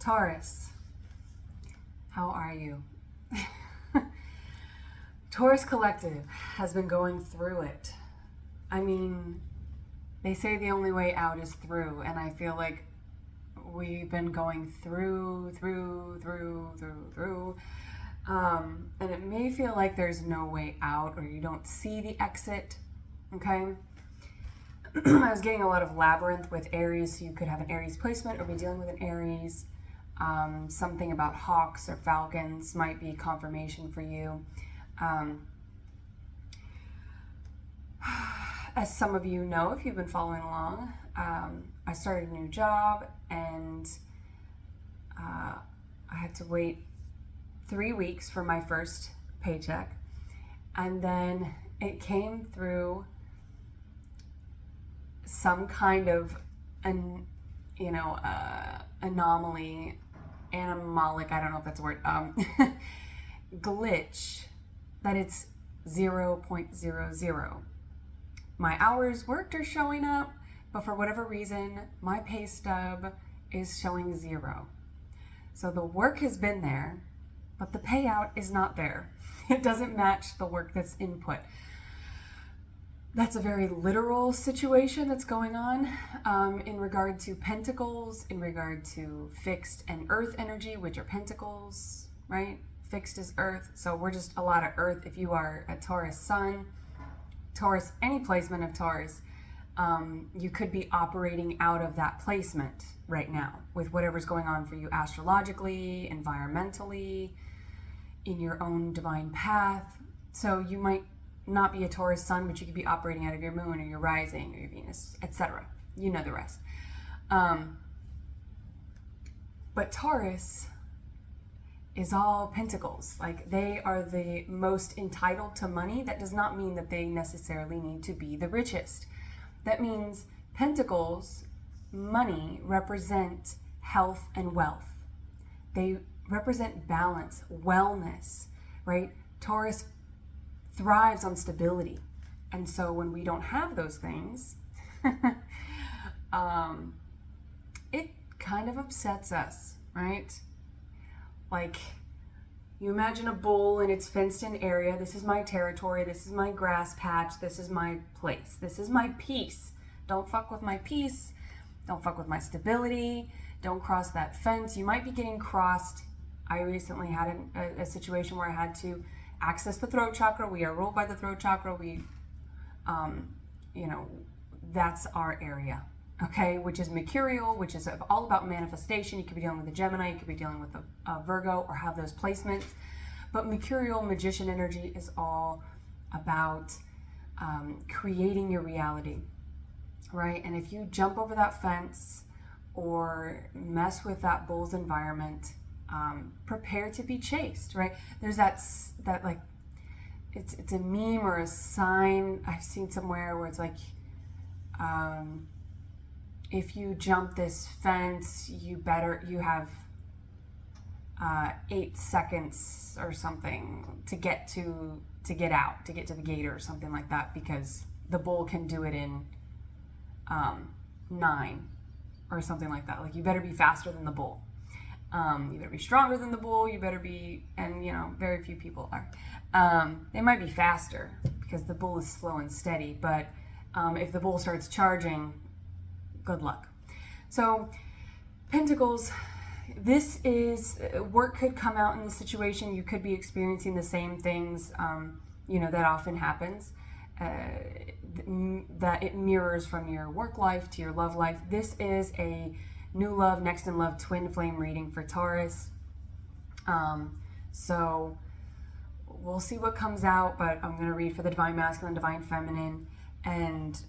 Taurus, how are you? Taurus Collective has been going through it. I mean, they say the only way out is through, and I feel like we've been going through. And it may feel like there's no way out or you don't see the exit, okay? I was getting a lot of labyrinth with Aries, so you could have an Aries placement or be dealing with an Aries. Something about hawks or falcons might be confirmation for you. As some of you know, if you've been following along, I started a new job and I had to wait 3 weeks for my first paycheck, and then it came through some kind of anomaly, anomalic, I don't know if that's a word, glitch, that it's 0.00. My hours worked are showing up, but for whatever reason, my pay stub is showing 0. So the work has been there, but the payout is not there. It doesn't match the work that's input. That's a very literal situation that's going on in regard to pentacles, in regard to fixed and earth energy, which are pentacles, right? Fixed is earth. So we're just a lot of earth. If you are a Taurus sun, Taurus, any placement of Taurus, you could be operating out of that placement right now with whatever's going on for you astrologically, environmentally, in your own divine path. So you might not be a Taurus sun, but you could be operating out of your moon or your rising or your Venus, etc. You know the rest. But Taurus is all pentacles. Like, they are the most entitled to money. That does not mean that they necessarily need to be the richest. That means pentacles, money, represent health and wealth. They represent balance, wellness, right? Taurus thrives on stability. And so when we don't have those things, it kind of upsets us, right? Like, you imagine a bull in its fenced-in area. This is my territory. This is my grass patch. This is my place. This is my peace. Don't fuck with my peace. Don't fuck with my stability. Don't cross that fence. You might be getting crossed. I recently had a situation where I had to access the throat chakra. We are ruled by the throat chakra. That's our area, okay? Which is mercurial, which is all about manifestation. You could be dealing with a Gemini, you could be dealing with a Virgo, or have those placements. But mercurial magician energy is all about creating your reality, right? And if you jump over that fence or mess with that bull's environment, prepare to be chased, right? There's that like, it's a meme or a sign I've seen somewhere where it's like, if you jump this fence, you have 8 seconds or something to get to the gate or something like that, because the bull can do it in 9 or something like that. Like, you better be faster than the bull. You better be stronger than the bull. You better be, and very few people are. They might be faster because the bull is slow and steady, but if the bull starts charging, good luck. So, Pentacles, this is, work could come out in this situation. You could be experiencing the same things, that often happens. That it mirrors from your work life to your love life. This is a new love, next in love, twin flame reading for Taurus. So we'll see what comes out, but I'm going to read for the divine masculine, divine feminine, and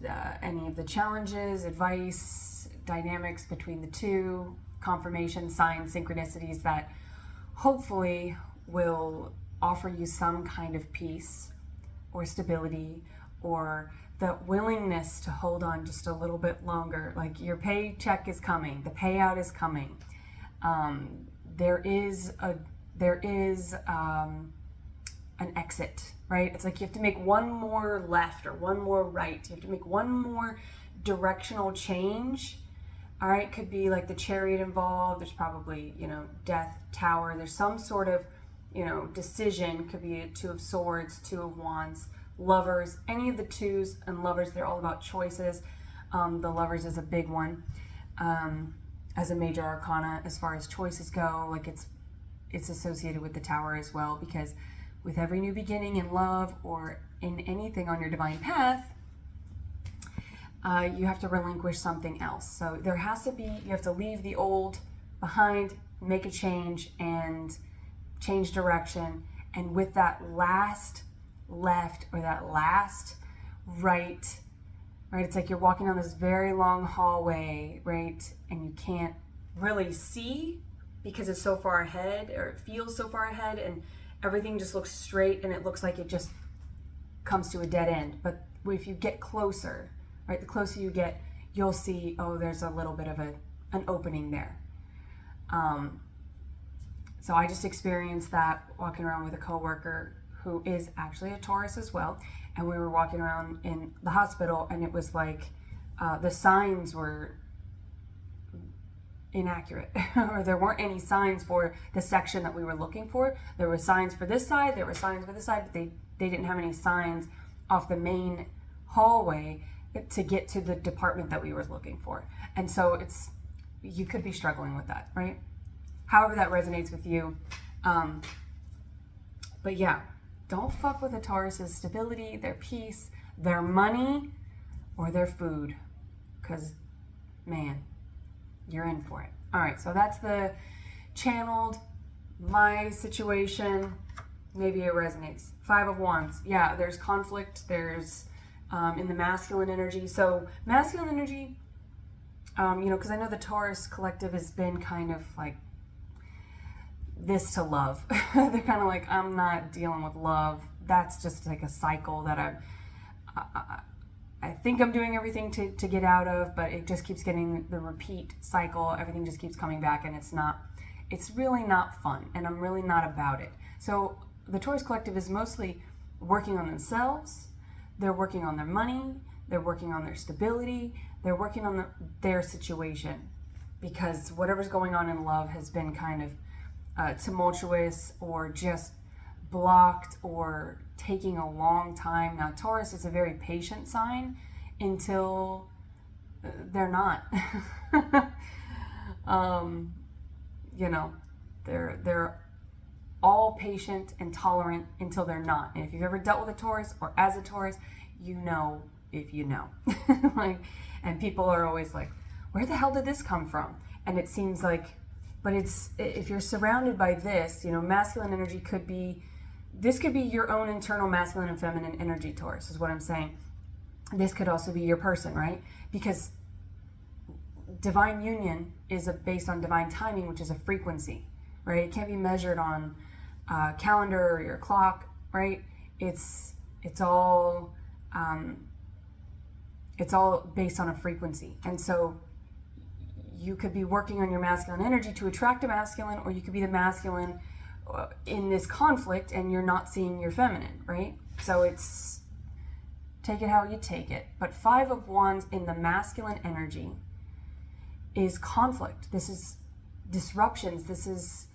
any of the challenges, advice, dynamics between the two, confirmation, signs, synchronicities that hopefully will offer you some kind of peace or stability, or the willingness to hold on just a little bit longer. Like, your paycheck is coming, the payout is coming. There is an exit, right? It's like you have to make one more left or one more right. You have to make one more directional change All right, could be like the Chariot involved. There's probably, Death, Tower. There's some sort of, decision. Could be a Two of Swords, Two of Wands, Lovers. Any of the twos and Lovers, they're all about choices. The Lovers is a big one as a major arcana as far as choices go. Like it's associated with the Tower as well, because with every new beginning in love or in anything on your divine path, you have to relinquish something else. So there has to be, you have to leave the old behind, make a change, and change direction. And with that last left or that last right, it's like you're walking down this very long hallway, right? And you can't really see because it's so far ahead, or it feels so far ahead, and everything just looks straight and it looks like it just comes to a dead end. But if you get closer, right, the closer you get, you'll see, oh, there's a little bit of an opening there. So I just experienced that walking around with a coworker who is actually a Taurus as well. And we were walking around in the hospital, and it was like the signs were inaccurate, or there weren't any signs for the section that we were looking for. There were signs for this side, there were signs for this side, but they didn't have any signs off the main hallway to get to the department that we were looking for. And so you could be struggling with that, right? However that resonates with you. But yeah, don't fuck with a Taurus's stability, their peace, their money, or their food, because man, you're in for it. All right, so that's the channeled, my situation. Maybe it resonates. Five of Wands. Yeah, there's conflict. There's in the masculine energy. So masculine energy, because I know the Taurus collective has been kind of like this to love. They're kind of like, I'm not dealing with love. That's just like a cycle that I think I'm doing everything to get out of, but it just keeps getting the repeat cycle. Everything just keeps coming back, and it's really not fun, and I'm really not about it. So the Taurus collective is mostly working on themselves. They're working on their money. They're working on their stability. They're working on their situation, because whatever's going on in love has been kind of tumultuous or just blocked or taking a long time. Now, Taurus is a very patient sign until they're not. They're all patient and tolerant until they're not. And if you've ever dealt with a Taurus or as a Taurus, you know if you know. And people are always like, where the hell did this come from? And it seems like, but if you're surrounded by this, masculine energy could be your own internal masculine and feminine energy, Taurus, is what I'm saying. This could also be your person, right? Because divine union is based on divine timing, which is a frequency, right? It can't be measured on a calendar or your clock, right? It's all based on a frequency. And so you could be working on your masculine energy to attract a masculine, or you could be the masculine in this conflict and you're not seeing your feminine, right? So it's take it how you take it. But Five of Wands in the masculine energy is conflict. This is disruptions. This is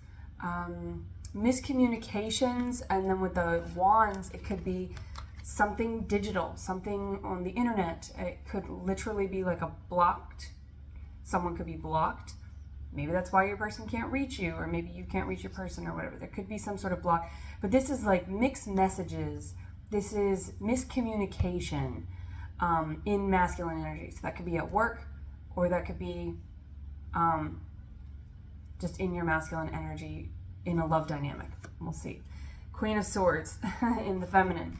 miscommunications. And then with the wands, it could be something digital, something on the internet. It could literally be like someone could be blocked. Maybe that's why your person can't reach you, or maybe you can't reach your person, or whatever. There could be some sort of block. But this is like mixed messages. This is miscommunication in masculine energy. So that could be at work, or that could be just in your masculine energy in a love dynamic. We'll see. Queen of Swords in the feminine.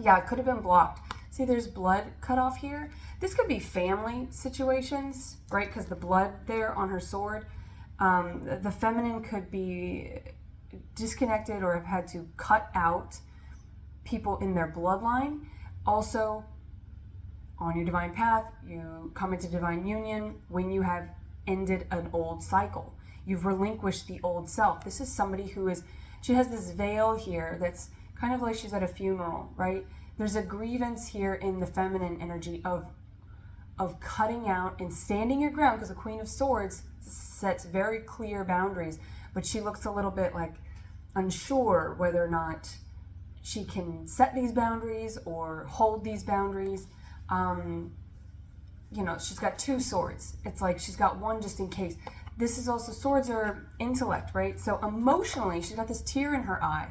Yeah, it could have been blocked. See, there's blood cut off here. This could be family situations, right? Because the blood there on her sword. The feminine could be disconnected or have had to cut out people in their bloodline. Also, on your divine path, you come into divine union when you have ended an old cycle. You've relinquished the old self. This is somebody she has this veil here that's kind of like she's at a funeral, right? There's a grievance here in the feminine energy of of cutting out and standing your ground, because the Queen of Swords sets very clear boundaries, but she looks a little bit like unsure whether or not she can set these boundaries or hold these boundaries. You know, she's got two swords. It's like she's got one just in case. This is also, swords are intellect, right? So emotionally, she's got this tear in her eye.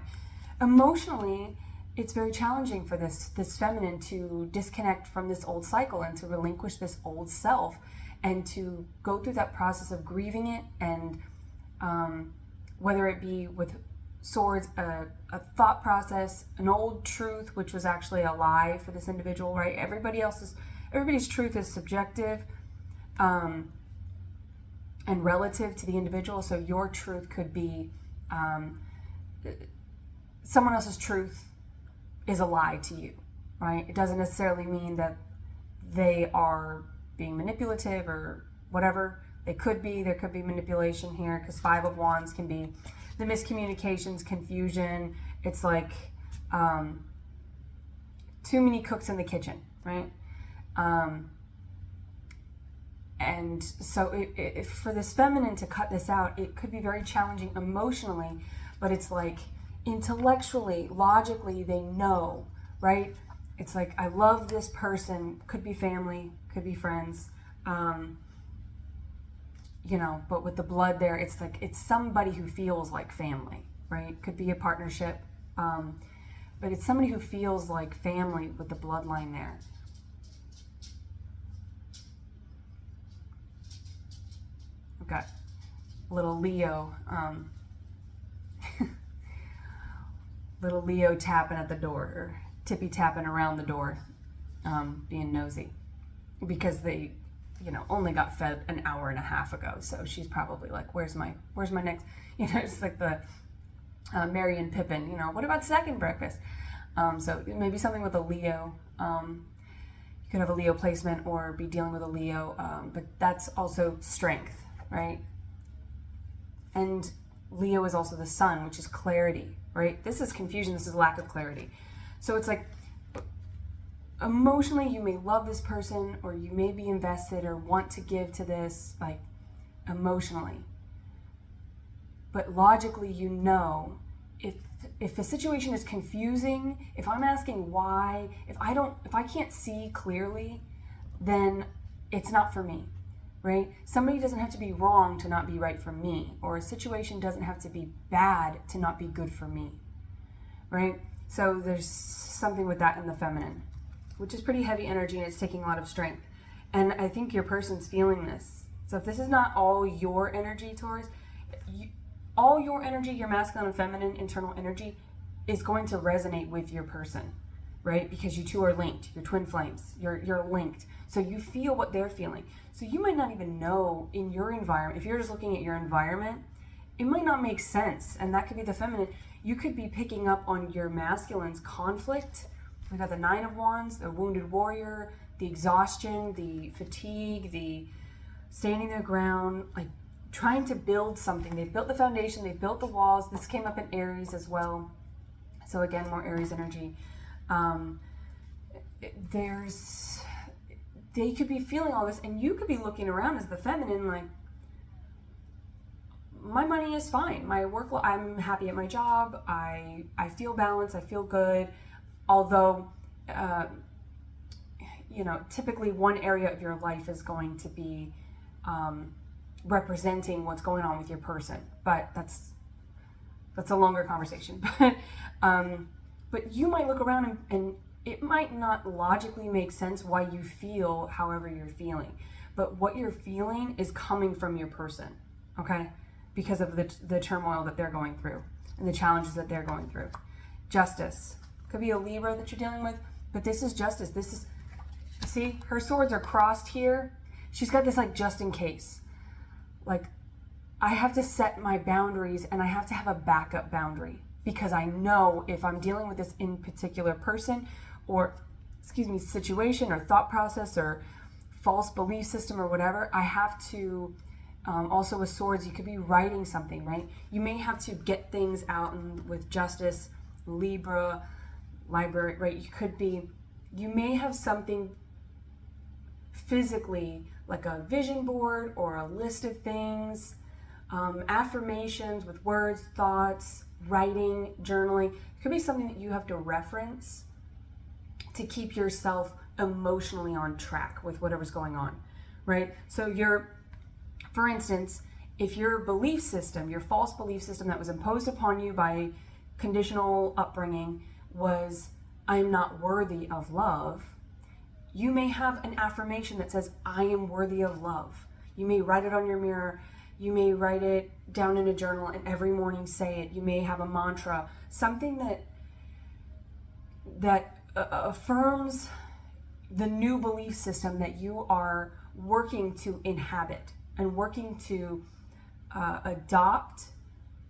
Emotionally, it's very challenging for this feminine to disconnect from this old cycle and to relinquish this old self and to go through that process of grieving it, and whether it be with swords, a thought process, an old truth, which was actually a lie for this individual, right? Everybody's truth is subjective and relative to the individual. So your truth could be someone else's truth is a lie to you, right? It doesn't necessarily mean that they are being manipulative or whatever. They could be. There could be manipulation here, because Five of Wands can be the miscommunications, confusion. It's like too many cooks in the kitchen, right? And so for this feminine to cut this out, it could be very challenging emotionally, but it's like intellectually, logically, they know, right? It's like, I love this person, could be family, could be friends, you know, but with the blood there, it's like, it's somebody who feels like family, right? Could be a partnership, but it's somebody who feels like family with the bloodline there. I've got little Leo, little Leo tapping at the door, or tippy tapping around the door, being nosy, because they, you know, only got fed an hour and a half ago. So she's probably like, where's my next, you know, it's like the Merry and Pippin, you know, what about second breakfast? So maybe something with a Leo. You could have a Leo placement or be dealing with a Leo, but that's also strength, right? And Leo is also the sun, which is clarity, right? This is confusion. This is lack of clarity. So it's like, emotionally, you may love this person, or you may be invested or want to give to this, like emotionally. But logically, you know, if the situation is confusing, if I'm asking why, if I can't see clearly, then it's not for me, right? Somebody doesn't have to be wrong to not be right for me, or a situation doesn't have to be bad to not be good for me, right? So there's something with that in the feminine, which is pretty heavy energy, and it's taking a lot of strength. And I think your person's feeling this. So if this is not all your energy, Taurus, all your energy, your masculine and feminine internal energy, is going to resonate with your person, right? Because you two are linked. You're twin flames. You're linked. So you feel what they're feeling. So you might not even know in your environment, if you're just looking at your environment, it might not make sense. And that could be the feminine. You could be picking up on your masculine's conflict. We got the Nine of Wands, the wounded warrior, the exhaustion, the fatigue, the standing their ground, like trying to build something. They've built the foundation, they've built the walls. This came up in Aries as well. So again, more Aries energy. They could be feeling all this, and you could be looking around as the feminine like, my money is fine. My work, I'm happy at my job. I feel balanced. I feel good. Although, you know, typically one area of your life is going to be representing what's going on with your person. But that's a longer conversation. But you might look around and it might not logically make sense why you feel however you're feeling. But what you're feeling is coming from your person, okay? Because of the turmoil that they're going through and the challenges that they're going through. Justice. Could be a Libra that you're dealing with, but this is justice. This is, see, her swords are crossed here. She's got this like just in case. Like, I have to set my boundaries and I have to have a backup boundary, because I know if I'm dealing with this in particular person or, situation or thought process or false belief system or whatever, I have to, also with swords, you could be writing something, right? You may have to get things out, and with justice, Libra, library, right? You may have something physically, like a vision board or a list of things, affirmations with words, thoughts, writing, journaling. It could be something that you have to reference to keep yourself emotionally on track with whatever's going on, right? So for instance, if your belief system, your false belief system that was imposed upon you by conditional upbringing was, I'm not worthy of love, you may have an affirmation that says, I am worthy of love. You may write it on your mirror. You may write it down in a journal and every morning say it. You may have a mantra, something that affirms the new belief system that you are working to inhabit and working to adopt,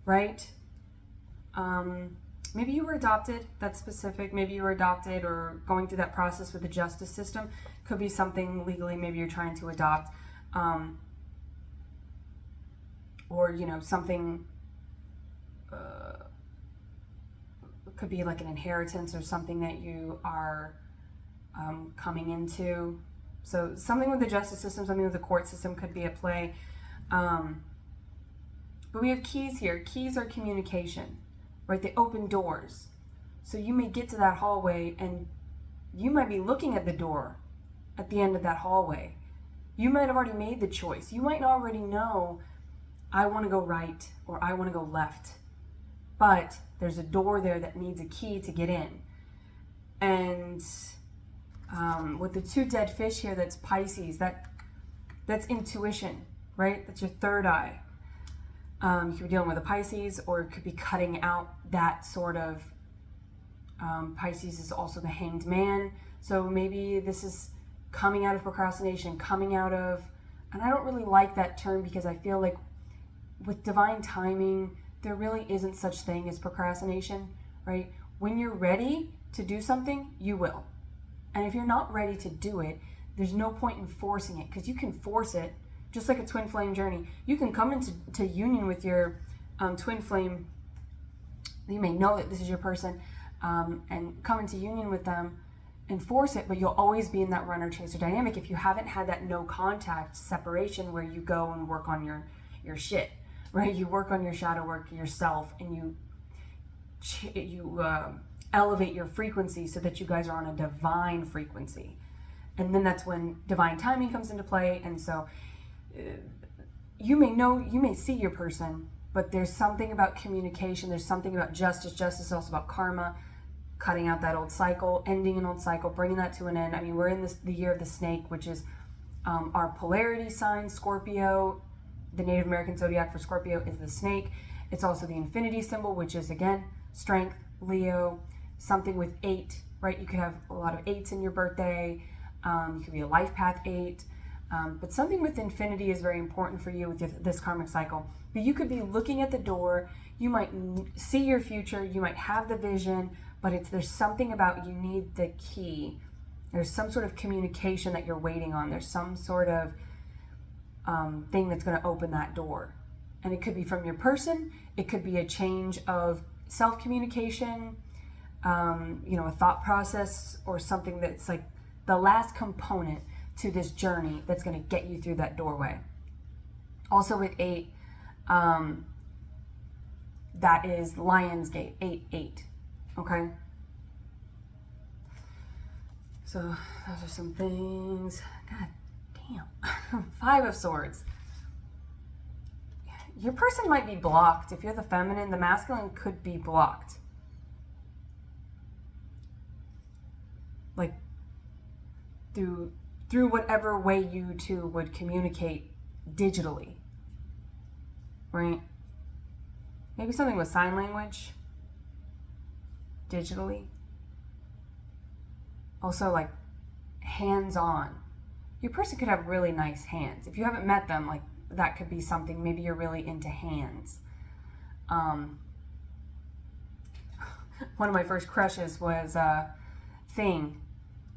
right? Maybe you were adopted, that's specific. Maybe you were adopted or going through that process with the justice system. Could be something legally, maybe you're trying to adopt. Or, something, could be like an inheritance or something that you are coming into. So something with the justice system, something with the court system could be at play. But we have keys here. Keys are communication, right? They open doors. So you may get to that hallway and you might be looking at the door at the end of that hallway. You might have already made the choice. You might already know, I want to go right or I want to go left. But there's a door there that needs a key to get in. And with the 2 dead fish here, that's Pisces. That's intuition, right? That's your third eye. You could be dealing with a Pisces, or it could be cutting out that sort of, Pisces is also the Hanged Man. So maybe this is coming out of procrastination, coming out of, and I don't really like that term because I feel like with divine timing, there really isn't such thing as procrastination, right? When you're ready to do something, you will. And if you're not ready to do it, there's no point in forcing it, because you can force it, just like a twin flame journey. You can come into union with your twin flame. You may know that this is your person, and come into union with them and force it, but you'll always be in that runner chaser dynamic if you haven't had that no contact separation where you go and work on your shit, right? You work on your shadow work yourself, and you elevate your frequency so that you guys are on a divine frequency. And then that's when divine timing comes into play. And so you may see your person, but there's something about communication. There's something about justice. Justice is also about karma, cutting out that old cycle, ending an old cycle, bringing that to an end. I mean, we're in the year of the snake, which is our polarity sign, Scorpio. The Native American zodiac for Scorpio is the snake. It's also the infinity symbol, which is, again, strength, Leo, something with 8, right? You could have a lot of 8s in your birthday. You could be a life path 8. But something with infinity is very important for you with this karmic cycle. But you could be looking at the door. You might see your future. You might have the vision, but there's something about you need the key. There's some sort of communication that you're waiting on. There's some sort of thing that's going to open that door. And it could be from your person. It could be a change of self-communication, a thought process, or something that's like the last component to this journey that's going to get you through that doorway. Also with 8, that is Lion's Gate, 8-8, okay? So those are some things. God damn. 5 of Swords. Your person might be blocked. If you're the feminine, the masculine could be blocked. Like through whatever way you two would communicate digitally, right? Maybe something with sign language, digitally. Also, like, hands-on. Your person could have really nice hands. If you haven't met them, like, that could be something. Maybe you're really into hands. One of my first crushes was Thing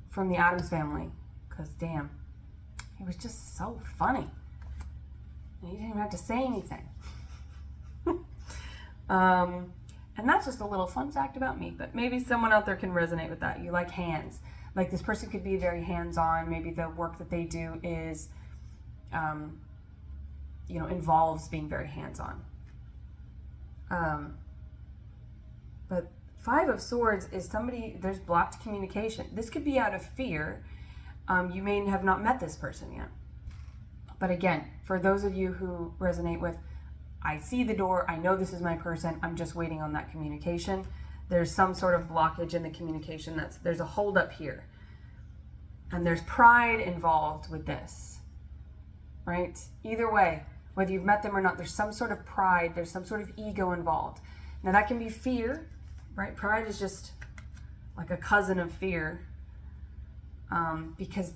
from the Addams Family, because damn, he was just so funny. You didn't even have to say anything. And that's just a little fun fact about me, but maybe someone out there can resonate with that. You like hands. Like this person could be very hands-on. Maybe the work that they do is, involves being very hands-on. But Five of Swords is somebody, there's blocked communication. This could be out of fear. You may have not met this person yet. But again, for those of you who resonate with, I see the door, I know this is my person, I'm just waiting on that communication. There's some sort of blockage in the communication. There's a hold up here. And there's pride involved with this, right? Either way, whether you've met them or not, there's some sort of pride, there's some sort of ego involved. Now that can be fear, right? Pride is just like a cousin of fear, because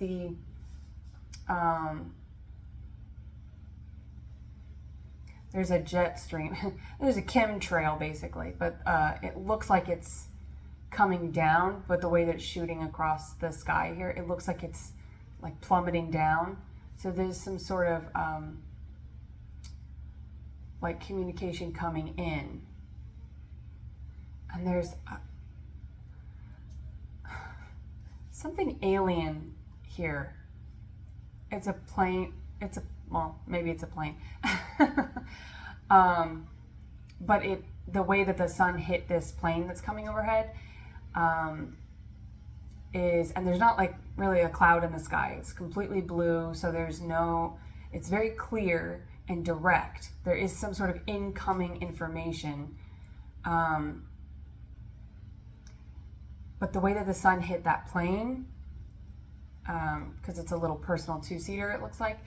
there's a jet stream. There's a chemtrail basically, but it looks like it's coming down, but the way that it's shooting across the sky here, it looks like it's like plummeting down. So there's some sort of like communication coming in. And there's something alien here. It's a plane. Well, maybe it's a plane. But the way that the sun hit this plane that's coming overhead and there's not like really a cloud in the sky. It's completely blue. So it's very clear and direct. There is some sort of incoming information. But the way that the sun hit that plane, because it's a little personal two-seater, it looks like,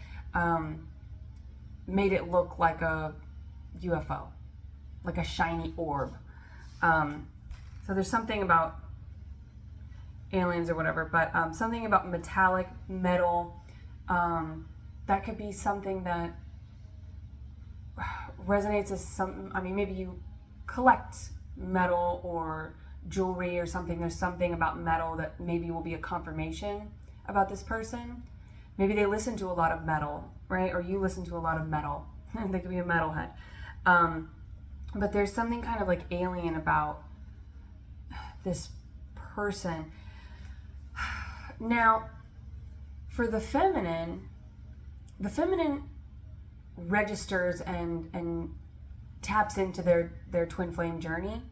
made it look like a UFO, like a shiny orb. So there's something about aliens or whatever, but something about metallic, metal, that could be something that resonates as some, maybe you collect metal or jewelry or something. There's something about metal that maybe will be a confirmation about this person. Maybe they listen to a lot of metal, right? Or you listen to a lot of metal. They could be a metalhead. But there's something kind of like alien about this person. Now, for the feminine registers and taps into their twin flame journey.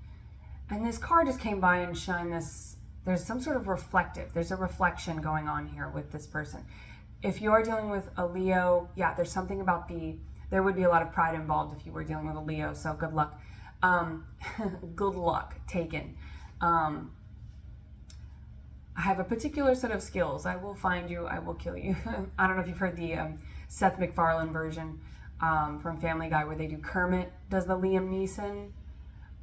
And this card just came by and shined this. There's some sort of there's a reflection going on here with this person. If you are dealing with a Leo, yeah, there's something about there would be a lot of pride involved if you were dealing with a Leo, so good luck. Good luck taken. I have a particular set of skills. I will find you, I will kill you. I don't know if you've heard the Seth MacFarlane version from Family Guy where they do Kermit does the Liam Neeson.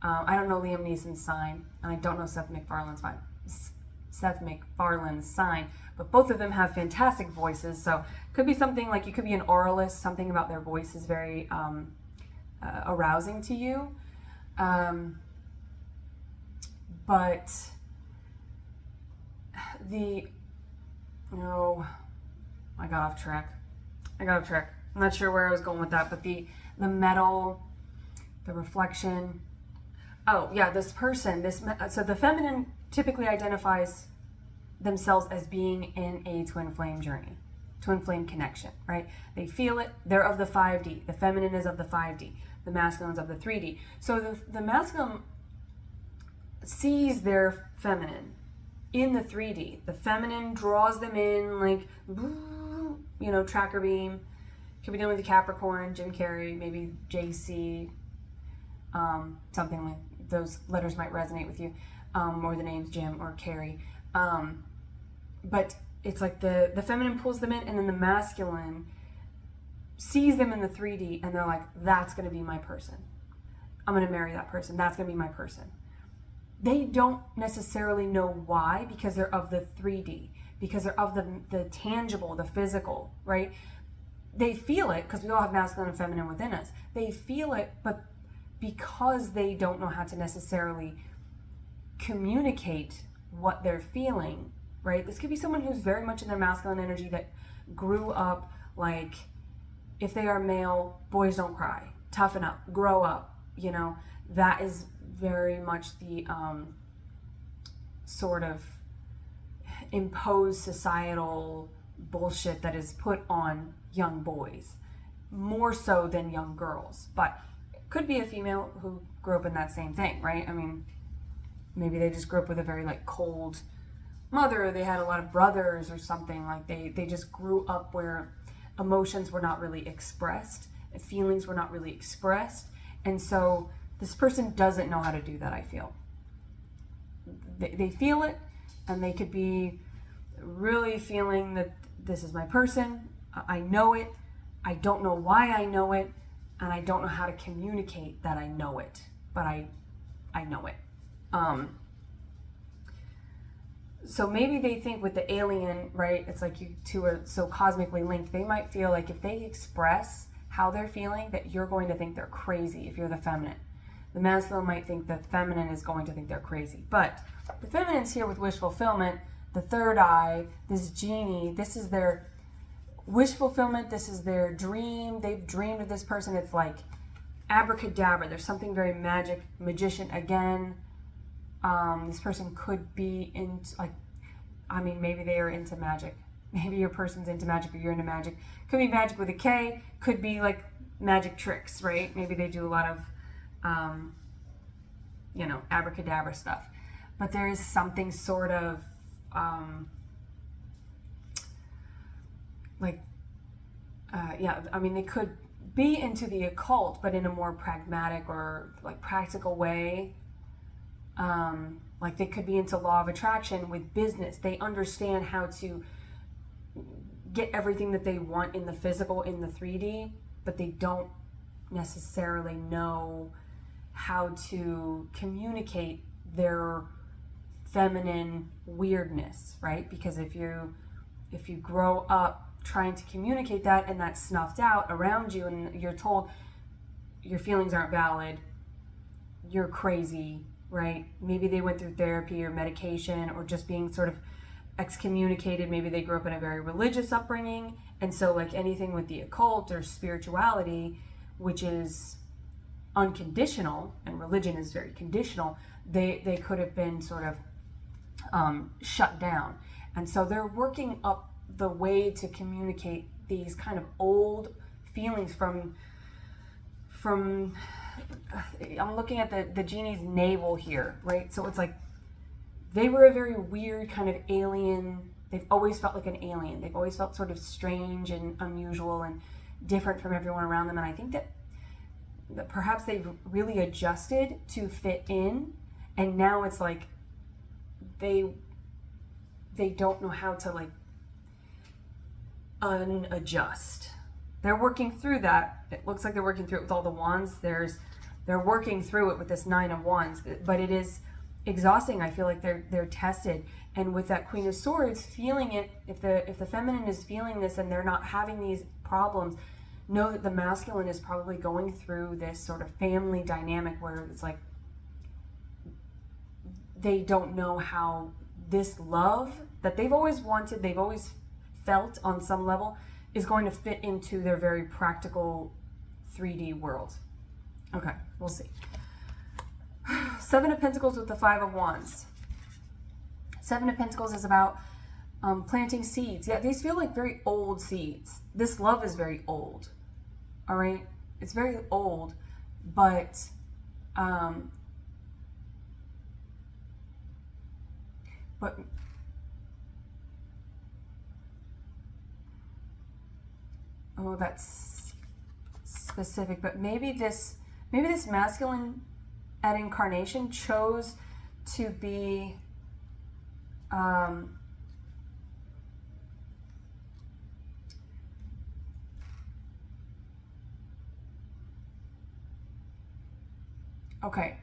I don't know Liam Neeson's sign, and I don't know Seth MacFarlane's sign, but both of them have fantastic voices, so it could be something like you could be an oralist, something about their voice is very arousing to you. But I got off track. I'm not sure where I was going with that, but the metal, the reflection. Oh, yeah, this person, so the feminine typically identifies themselves as being in a twin flame journey, twin flame connection, right? They feel it. They're of the 5D. The feminine is of the 5D. The masculine is of the 3D. So the masculine sees their feminine in the 3D. The feminine draws them in like, tracker beam. Could be dealing with the Capricorn, Jim Carrey, maybe JC, something like those letters might resonate with you, or the names Jim or Carrie. But it's like the feminine pulls them in, and then the masculine sees them in the 3D, and they're like, that's going to be my person. I'm going to marry that person. That's going to be my person. They don't necessarily know why, because they're of the 3D, because they're of the tangible, the physical, right? They feel it, because we all have masculine and feminine within us. They feel it, but because they don't know how to necessarily communicate what they're feeling, right? This could be someone who's very much in their masculine energy that grew up like, if they are male, boys don't cry, toughen up, grow up, that is very much the sort of imposed societal bullshit that is put on young boys, more so than young girls. But it could be a female who grew up in that same thing, right? I mean, maybe they just grew up with a very like cold mother, or they had a lot of brothers or something. Like they just grew up where emotions were not really expressed, feelings were not really expressed, and so this person doesn't know how to do that. I feel they feel it, and they could be really feeling that this is my person, I know it, I don't know why I know it, and I don't know how to communicate that I know it, but I know it. So maybe they think with the alien, right, it's like you two are so cosmically linked, they might feel like if they express how they're feeling, that you're going to think they're crazy if you're the feminine. The masculine might think the feminine is going to think they're crazy. But the feminine's here with wish fulfillment, the third eye, this genie, this is their wish fulfillment, this is their dream. They've dreamed of this person. It's like abracadabra. There's something very magic, magician again. This person could be into, like, I mean, maybe they are into magic. Maybe your person's into magic or you're into magic. Could be magic with a K. Could be like magic tricks, right? Maybe they do a lot of, abracadabra stuff. But there is something sort of, they could be into the occult, but in a more pragmatic or like practical way. Like they could be into law of attraction with business. They understand how to get everything that they want in the physical, in the 3D, but they don't necessarily know how to communicate their feminine weirdness, right? Because if you grow up trying to communicate that and that's snuffed out around you and you're told your feelings aren't valid, you're crazy, right? Maybe they went through therapy or medication or just being sort of excommunicated. Maybe they grew up in a very religious upbringing. And so like anything with the occult or spirituality, which is unconditional, and religion is very conditional, they could have been sort of shut down. And so they're working up the way to communicate these kind of old feelings from I'm looking at the genie's navel here, right? So it's like they were a very weird kind of alien. They've always felt like an alien. They've always felt sort of strange and unusual and different from everyone around them. And I think that perhaps they've really adjusted to fit in. And now it's like they don't know how to like unadjust. They're working through that. It looks like they're working through it with all the wands. They're working through it with this 9 of Wands, but it is exhausting. I feel like they're tested. And with that Queen of Swords, feeling it, if the feminine is feeling this and they're not having these problems, know that the masculine is probably going through this sort of family dynamic where it's like they don't know how this love that they've always wanted, they've always felt on some level, is going to fit into their very practical 3D world. Okay, we'll see. 7 of Pentacles with the 5 of Wands. 7 of Pentacles is about planting seeds. Yeah, these feel like very old seeds. This love is very old. All right? It's very old, but oh, that's specific, but maybe this masculine at incarnation chose to be okay.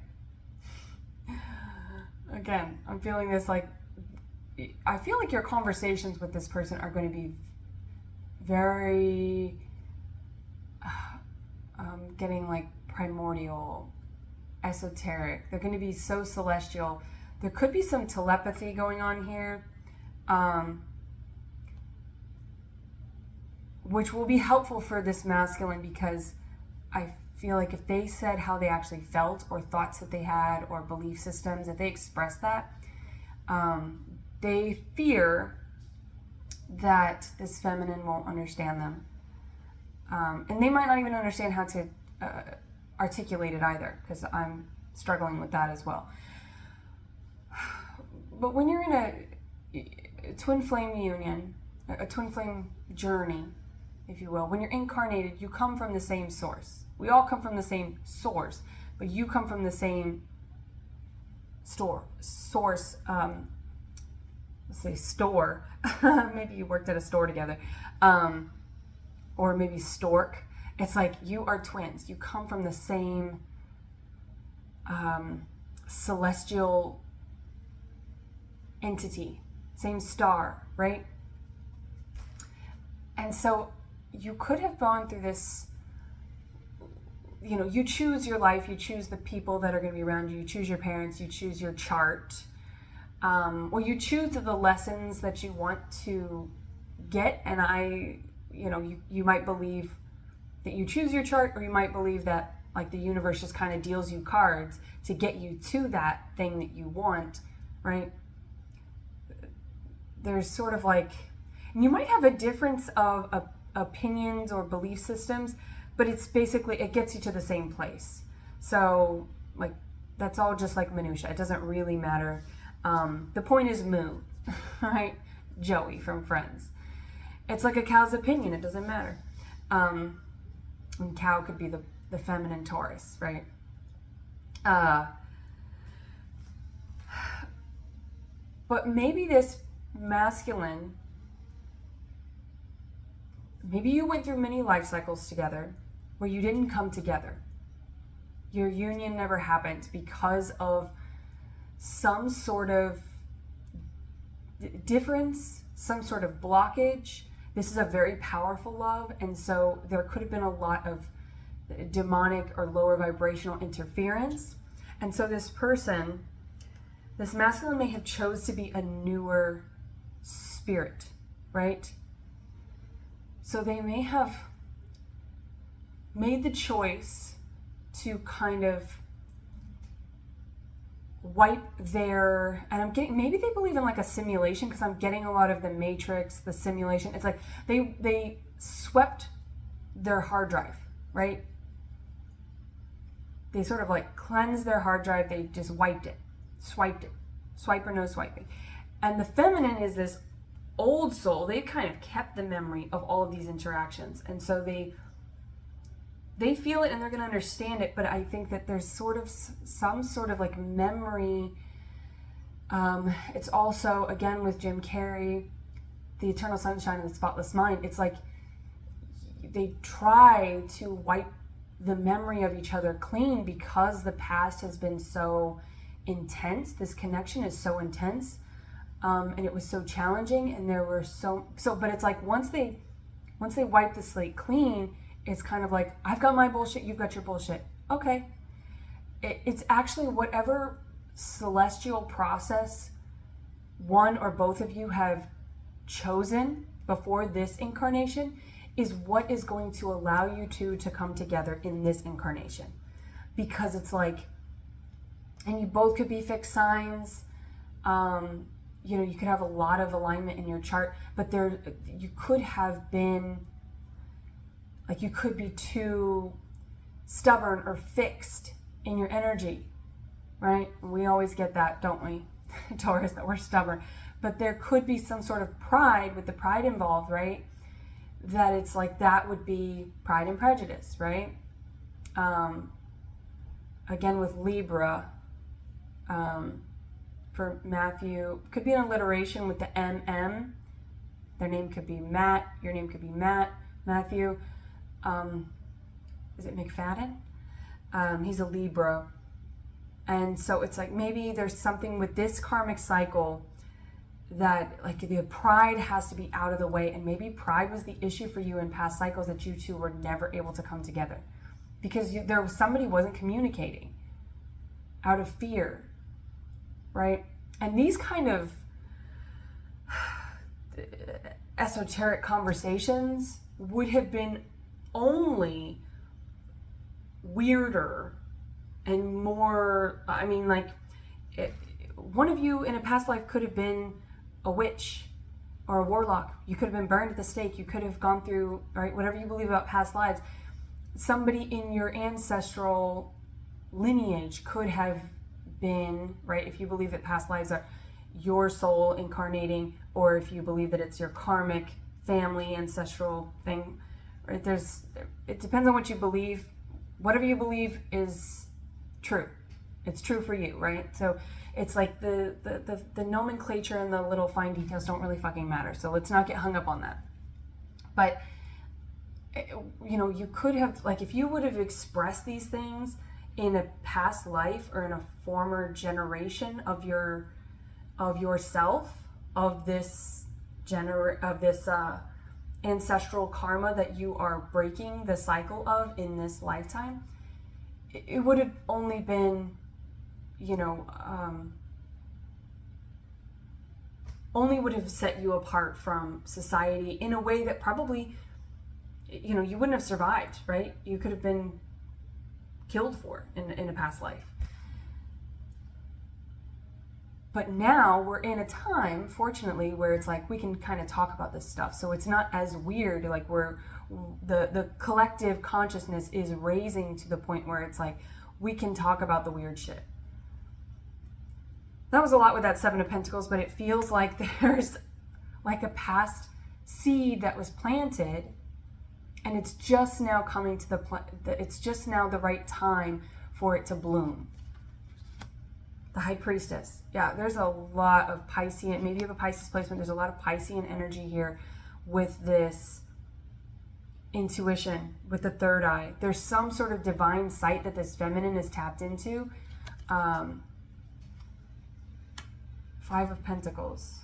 Again, I'm feeling this like, I feel like your conversations with this person are going to be very getting like primordial, esoteric. They're going to be so celestial. There could be some telepathy going on here, which will be helpful for this masculine, because I feel like if they said how they actually felt or thoughts that they had or belief systems, if they expressed that, they fear that this feminine won't understand them. And they might not even understand how to articulate it either, because I'm struggling with that as well. But when you're in a twin flame union, a twin flame journey, if you will, when you're incarnated, you come from the same source. We all come from the same source, but you come from the same source. Let's say store. Maybe you worked at a store together. Or maybe stork. It's like you are twins. You come from the same celestial entity, same star, right? And so you could have gone through this, you choose your life, you choose the people that are going to be around you, you choose your parents, you choose your chart, or you choose the lessons that you want to get. And you might believe that you choose your chart, or you might believe that like the universe just kind of deals you cards to get you to that thing that you want, right? There's sort of like, and you might have a difference of opinions or belief systems, but it's basically, it gets you to the same place. So like, that's all just like minutia. It doesn't really matter. The point is Moo, right? Joey from Friends. It's like a cow's opinion. It doesn't matter. And cow could be the feminine Taurus, right? But maybe this masculine, maybe you went through many life cycles together where you didn't come together. Your union never happened because of some sort of difference, some sort of blockage. This is a very powerful love, and so there could have been a lot of demonic or lower vibrational interference. And so this person, this masculine, may have chose to be a newer spirit, right? So they may have made the choice to kind of wipe their, and I'm getting, maybe they believe in like a simulation, because I'm getting a lot of the Matrix, the simulation. It's like they swept their hard drive, right? They sort of like cleansed their hard drive. They just wiped it, swiped it, swipe or no swiping. And the feminine is this old soul. They kind of kept the memory of all of these interactions, and so they feel it and they're going to understand it. But I think that there's sort of some sort of like memory. It's also, again, with Jim Carrey, The Eternal Sunshine of the Spotless Mind. It's like they try to wipe the memory of each other clean because the past has been so intense. This connection is so intense, and it was so challenging, and there were but it's like once they wipe the slate clean, it's kind of like, I've got my bullshit, you've got your bullshit. Okay. It's actually whatever celestial process one or both of you have chosen before this incarnation is what is going to allow you to come together in this incarnation. Because it's like, and you both could be fixed signs. You could have a lot of alignment in your chart, but you could have been, like, you could be too stubborn or fixed in your energy, right? We always get that, don't we? Taurus, that we're stubborn. But there could be some sort of pride, with the pride involved, right? That it's like, that would be Pride and Prejudice, right? Again, with Libra, for Matthew, could be an alliteration with the MM. Their name could be Matt, your name could be Matt, Matthew. Is it McFadden? He's a Libra. And so it's like, maybe there's something with this karmic cycle that, like, the pride has to be out of the way. And maybe pride was the issue for you in past cycles, that you two were never able to come together because somebody wasn't communicating out of fear, right? And these kind of esoteric conversations would have been only weirder and more, one of you in a past life could have been a witch or a warlock. You could have been burned at the stake. You could have gone through, right, whatever you believe about past lives. Somebody in your ancestral lineage could have been, right, if you believe that past lives are your soul incarnating, or if you believe that it's your karmic family ancestral thing, right? It depends on what you believe. Whatever you believe is true. It's true for you, right? So it's like the nomenclature and the little fine details don't really fucking matter. So let's not get hung up on that. But you know, you could have, like, if you would have expressed these things in a past life or in a former generation of yourself, of this ancestral karma that you are breaking the cycle of in this lifetime, it would have only been, you know, only would have set you apart from society in a way that probably, you know, you wouldn't have survived, right? You could have been killed for in a past life. But now we're in a time, fortunately, where it's like we can kind of talk about this stuff. So it's not as weird, like the collective consciousness is raising to the point where it's like we can talk about the weird shit. That was a lot with that Seven of Pentacles, but it feels like there's like a past seed that was planted, and it's just now coming to it's just now the right time for it to bloom. The High Priestess. Yeah, there's a lot of Piscean, maybe you have a Pisces placement, there's a lot of Piscean energy here with this intuition, with the third eye. There's some sort of divine sight that this feminine is tapped into. Five of Pentacles.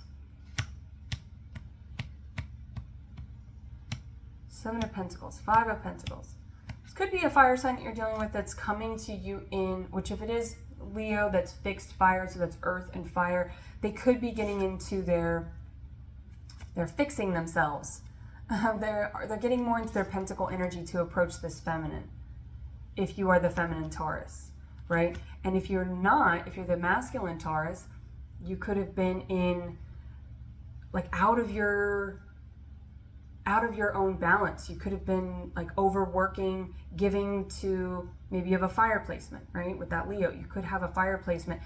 Seven of Pentacles. Five of Pentacles. This could be a fire sign that you're dealing with that's coming to you in, which if it is Leo, that's fixed fire, so that's earth and fire. They could be getting into they're fixing themselves. They're getting more into their pentacle energy to approach this feminine. If you are the feminine Taurus, right? And if you're not, if you're the masculine Taurus, you could have been in, like, out of your own balance. You could have been like overworking, giving to, maybe you have a fire placement, right? With that Leo, you could have a fire placement,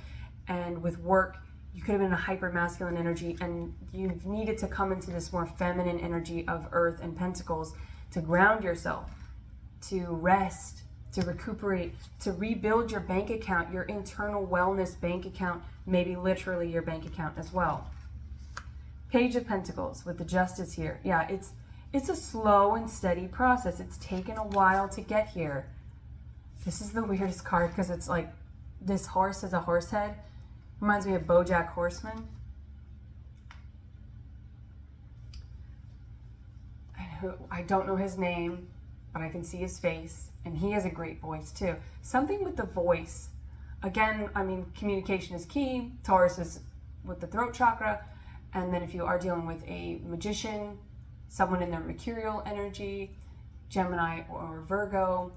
and with work, you could have been a hyper masculine energy, and you needed to come into this more feminine energy of earth and pentacles to ground yourself, to rest, to recuperate, to rebuild your bank account, your internal wellness bank account, maybe literally your bank account as well. Page of Pentacles with the Justice here. Yeah, it's a slow and steady process. It's taken a while to get here. This is the weirdest card because it's like this horse has a horse head. Reminds me of BoJack Horseman. I don't know his name, but I can see his face, and he has a great voice too. Something with the voice. Again, I mean, communication is key. Taurus is with the throat chakra, and then if you are dealing with a magician, someone in their mercurial energy, Gemini or Virgo,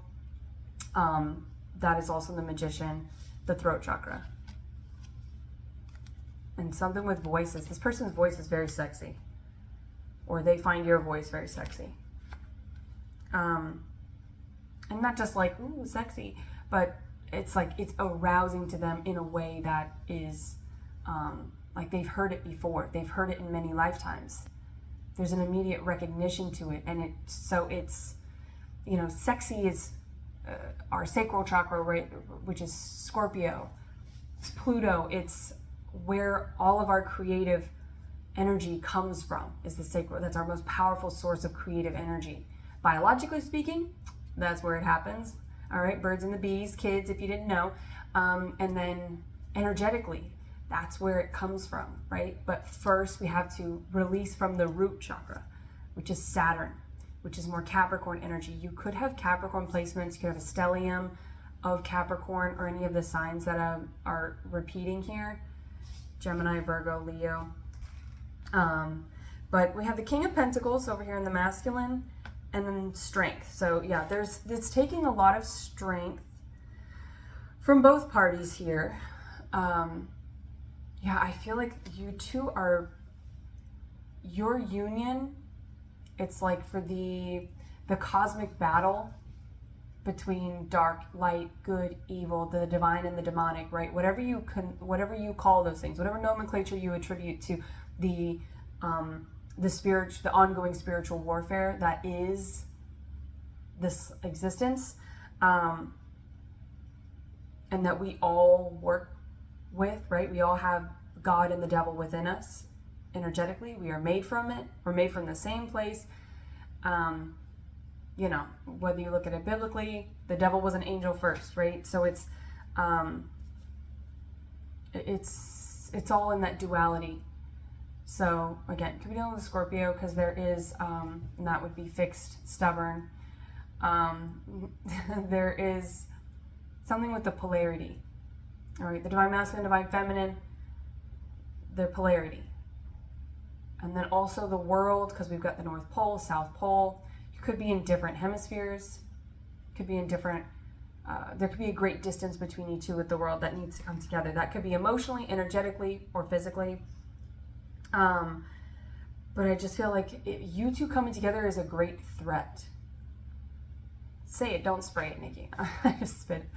that is also the magician, the throat chakra. And something with voices. This person's voice is very sexy, or they find your voice very sexy. And not just like, ooh, sexy, but it's like it's arousing to them in a way that is like they've heard it before. They've heard it in many lifetimes. There's an immediate recognition to it, and it's, you know, sexy is our sacral chakra, right, which is Scorpio. It's Pluto. It's where all of our creative energy comes from, is the sacral. That's our most powerful source of creative energy. Biologically speaking, that's where it happens. All right, birds and the bees, kids, if you didn't know. And then energetically, that's where it comes from, right? But first we have to release from the root chakra, which is Saturn, which is more Capricorn energy. You could have Capricorn placements. You could have a stellium of Capricorn or any of the signs that are repeating here. Gemini, Virgo, Leo. But we have the King of Pentacles over here in the masculine, and then strength. So yeah, it's taking a lot of strength from both parties here. Yeah, I feel like you two are your union, it's like for the cosmic battle between dark, light, good, evil, the divine and the demonic, right? Whatever you call those things, whatever nomenclature you attribute to the ongoing spiritual warfare that is this existence, and that we all work with, right? We all have God and the devil within us energetically. We are made from it. We're made from the same place. You know, whether you look at it biblically, the devil was an angel first, right? So it's all in that duality. So again, could be dealing with Scorpio because there is, and that would be fixed, stubborn. There is something with the polarity. All right, the divine masculine, divine feminine, their polarity. And then also the world, because we've got the North Pole, South Pole. You could be in different hemispheres. Could be in different, there could be a great distance between you two with the world that needs to come together. That could be emotionally, energetically, or physically. But I just feel like you two coming together is a great threat. Say it, don't spray it, Nikki. I just spit it.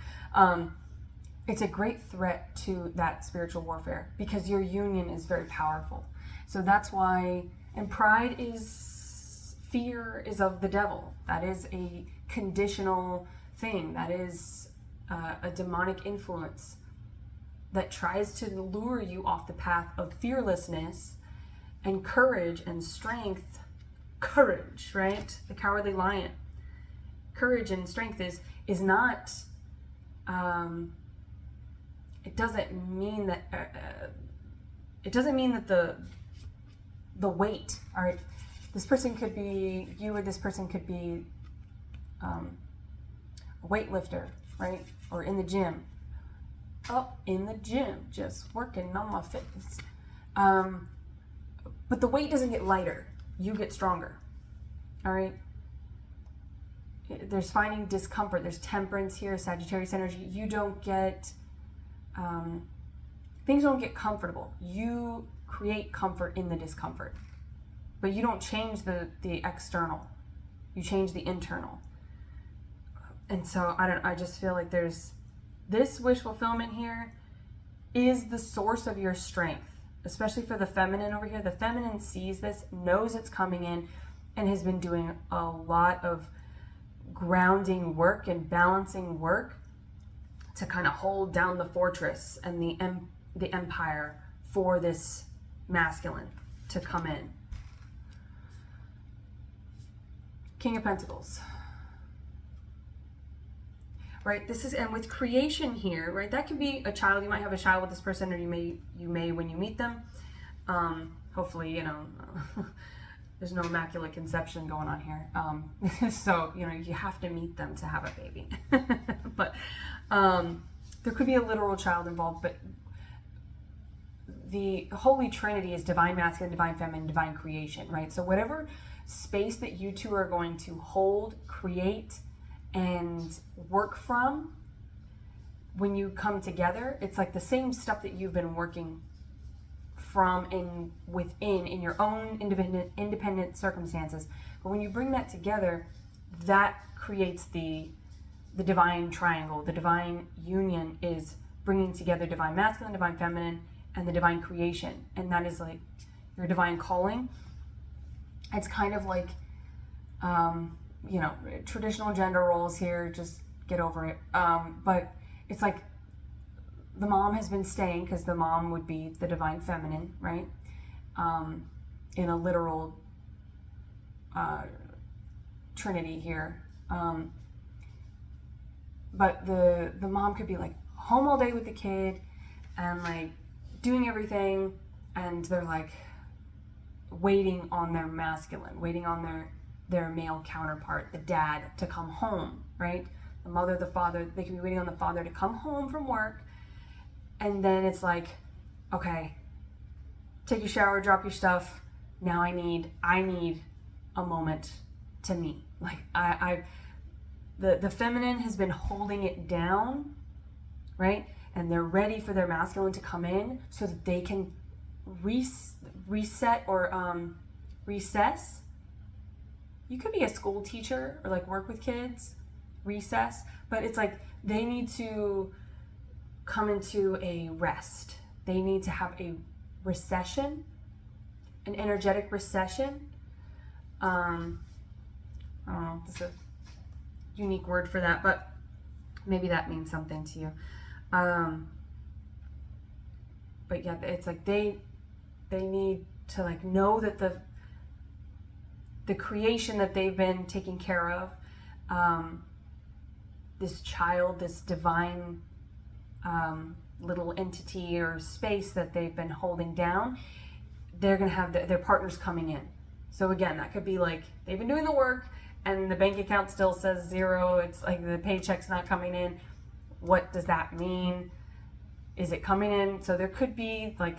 It's a great threat to that spiritual warfare because your union is very powerful. So that's why, and pride is, fear is of the devil. That is a conditional thing. That is a demonic influence that tries to lure you off the path of fearlessness and courage and strength. Courage, right? The cowardly lion. Courage and strength is not, it doesn't mean that the weight, all right, this person could be you, or this person could be a weightlifter, right? Or in the gym. In the gym, just working on my fitness. But the weight doesn't get lighter. You get stronger, all right? There's finding discomfort. There's temperance here, Sagittarius energy. You don't get, things don't get comfortable. You create comfort in the discomfort. But you don't change the external. You change the internal. And so I just feel like there's this wish fulfillment here is the source of your strength, especially for the feminine over here. The feminine sees this, knows it's coming in, and has been doing a lot of grounding work and balancing work to kind of hold down the fortress and the empire for this masculine to come in. King of Pentacles. Right, this is, and with creation here, right, that could be a child. You might have a child with this person, or you may when you meet them. Hopefully, you know, there's no immaculate conception going on here. So, you know, you have to meet them to have a baby. But there could be a literal child involved, but the Holy Trinity is divine masculine, divine feminine, divine creation, right? So whatever space that you two are going to hold, create, and work from, when you come together, it's like the same stuff that you've been working from within your own independent circumstances. But when you bring that together, that creates the divine triangle. The divine union is bringing together divine masculine, divine feminine, and the divine creation. And that is like your divine calling. It's kind of like, you know, traditional gender roles here, just get over it. But it's like the mom has been staying, because the mom would be the divine feminine, right? In a literal trinity here. But the mom could be like home all day with the kid and like doing everything, and they're like waiting on their masculine, waiting on their male counterpart, the dad, to come home, right? The mother, the father, they could be waiting on the father to come home from work. And then it's like, okay, take your shower, drop your stuff. Now I need a moment to me. Like the feminine has been holding it down, right? And they're ready for their masculine to come in so that they can reset or recess. You could be a school teacher or like work with kids, recess, but it's like they need to come into a rest. They need to have a recession, an energetic recession. I don't know, it's a unique word for that, but maybe that means something to you. But yeah, it's like they need to like know that the creation that they've been taking care of, this child, this divine little entity or space that they've been holding down, they're going to have their partners coming in. So again, that could be like they've been doing the work and the bank account still says 0. It's like the paycheck's not coming in. What does that mean? Is it coming in? So there could be like,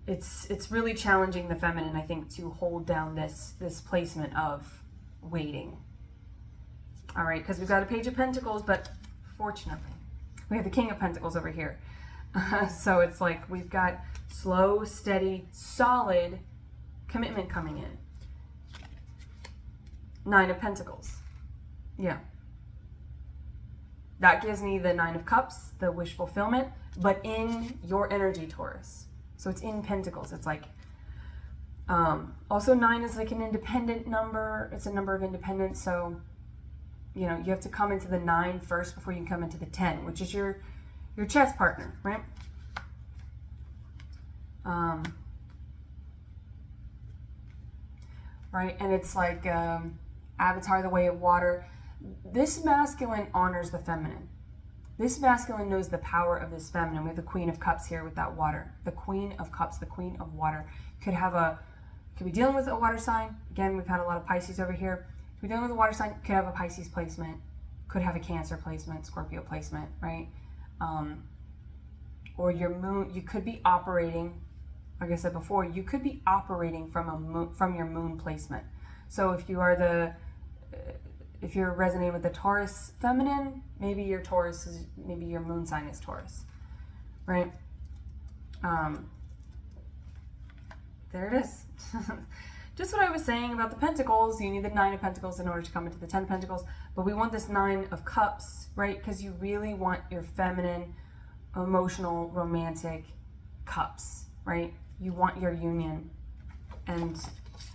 it's really challenging the feminine, I think, to hold down this placement of waiting. All right, because we've got a Page of Pentacles, but fortunately, we have the King of Pentacles over here. So it's like we've got slow, steady, solid commitment coming in. 9 of Pentacles. Yeah. That gives me the 9 of Cups, the wish fulfillment, but in your energy, Taurus. So it's in Pentacles. It's like, also 9 is like an independent number. It's a number of independence. So, you know, you have to come into the 9 first before you can come into the 10, which is your chess partner, right? Right, and it's like Avatar, the way of water. This masculine honors the feminine. This masculine knows the power of this feminine. We have the Queen of Cups here with that water. The Queen of Cups, the Queen of Water. Could be dealing with a water sign. Again, we've had a lot of Pisces over here. Could be dealing with a water sign. Could have a Pisces placement. Could have a Cancer placement, Scorpio placement, right? Or your moon. You could be operating, like I said before, you could be operating from your moon placement. So if you are if you're resonating with the Taurus feminine, maybe your moon sign is Taurus, right? There it is. Just what I was saying about the Pentacles. You need the 9 of Pentacles in order to come into the 10 of Pentacles, but we want this 9 of Cups, right? Because you really want your feminine, emotional, romantic cups, right? You want your union, and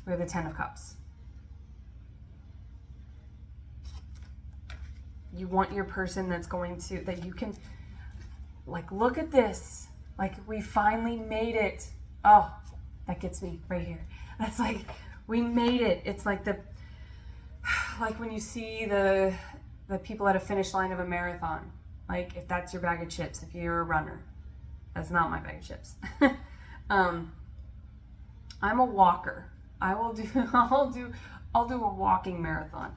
we have the 10 of Cups. You want your person that you can, like, look at this. Like, we finally made it. Oh, that gets me right here. That's like, we made it. It's like like when you see the people at a finish line of a marathon. Like, if that's your bag of chips, if you're a runner. That's not my bag of chips. I'm a walker. I'll do a walking marathon.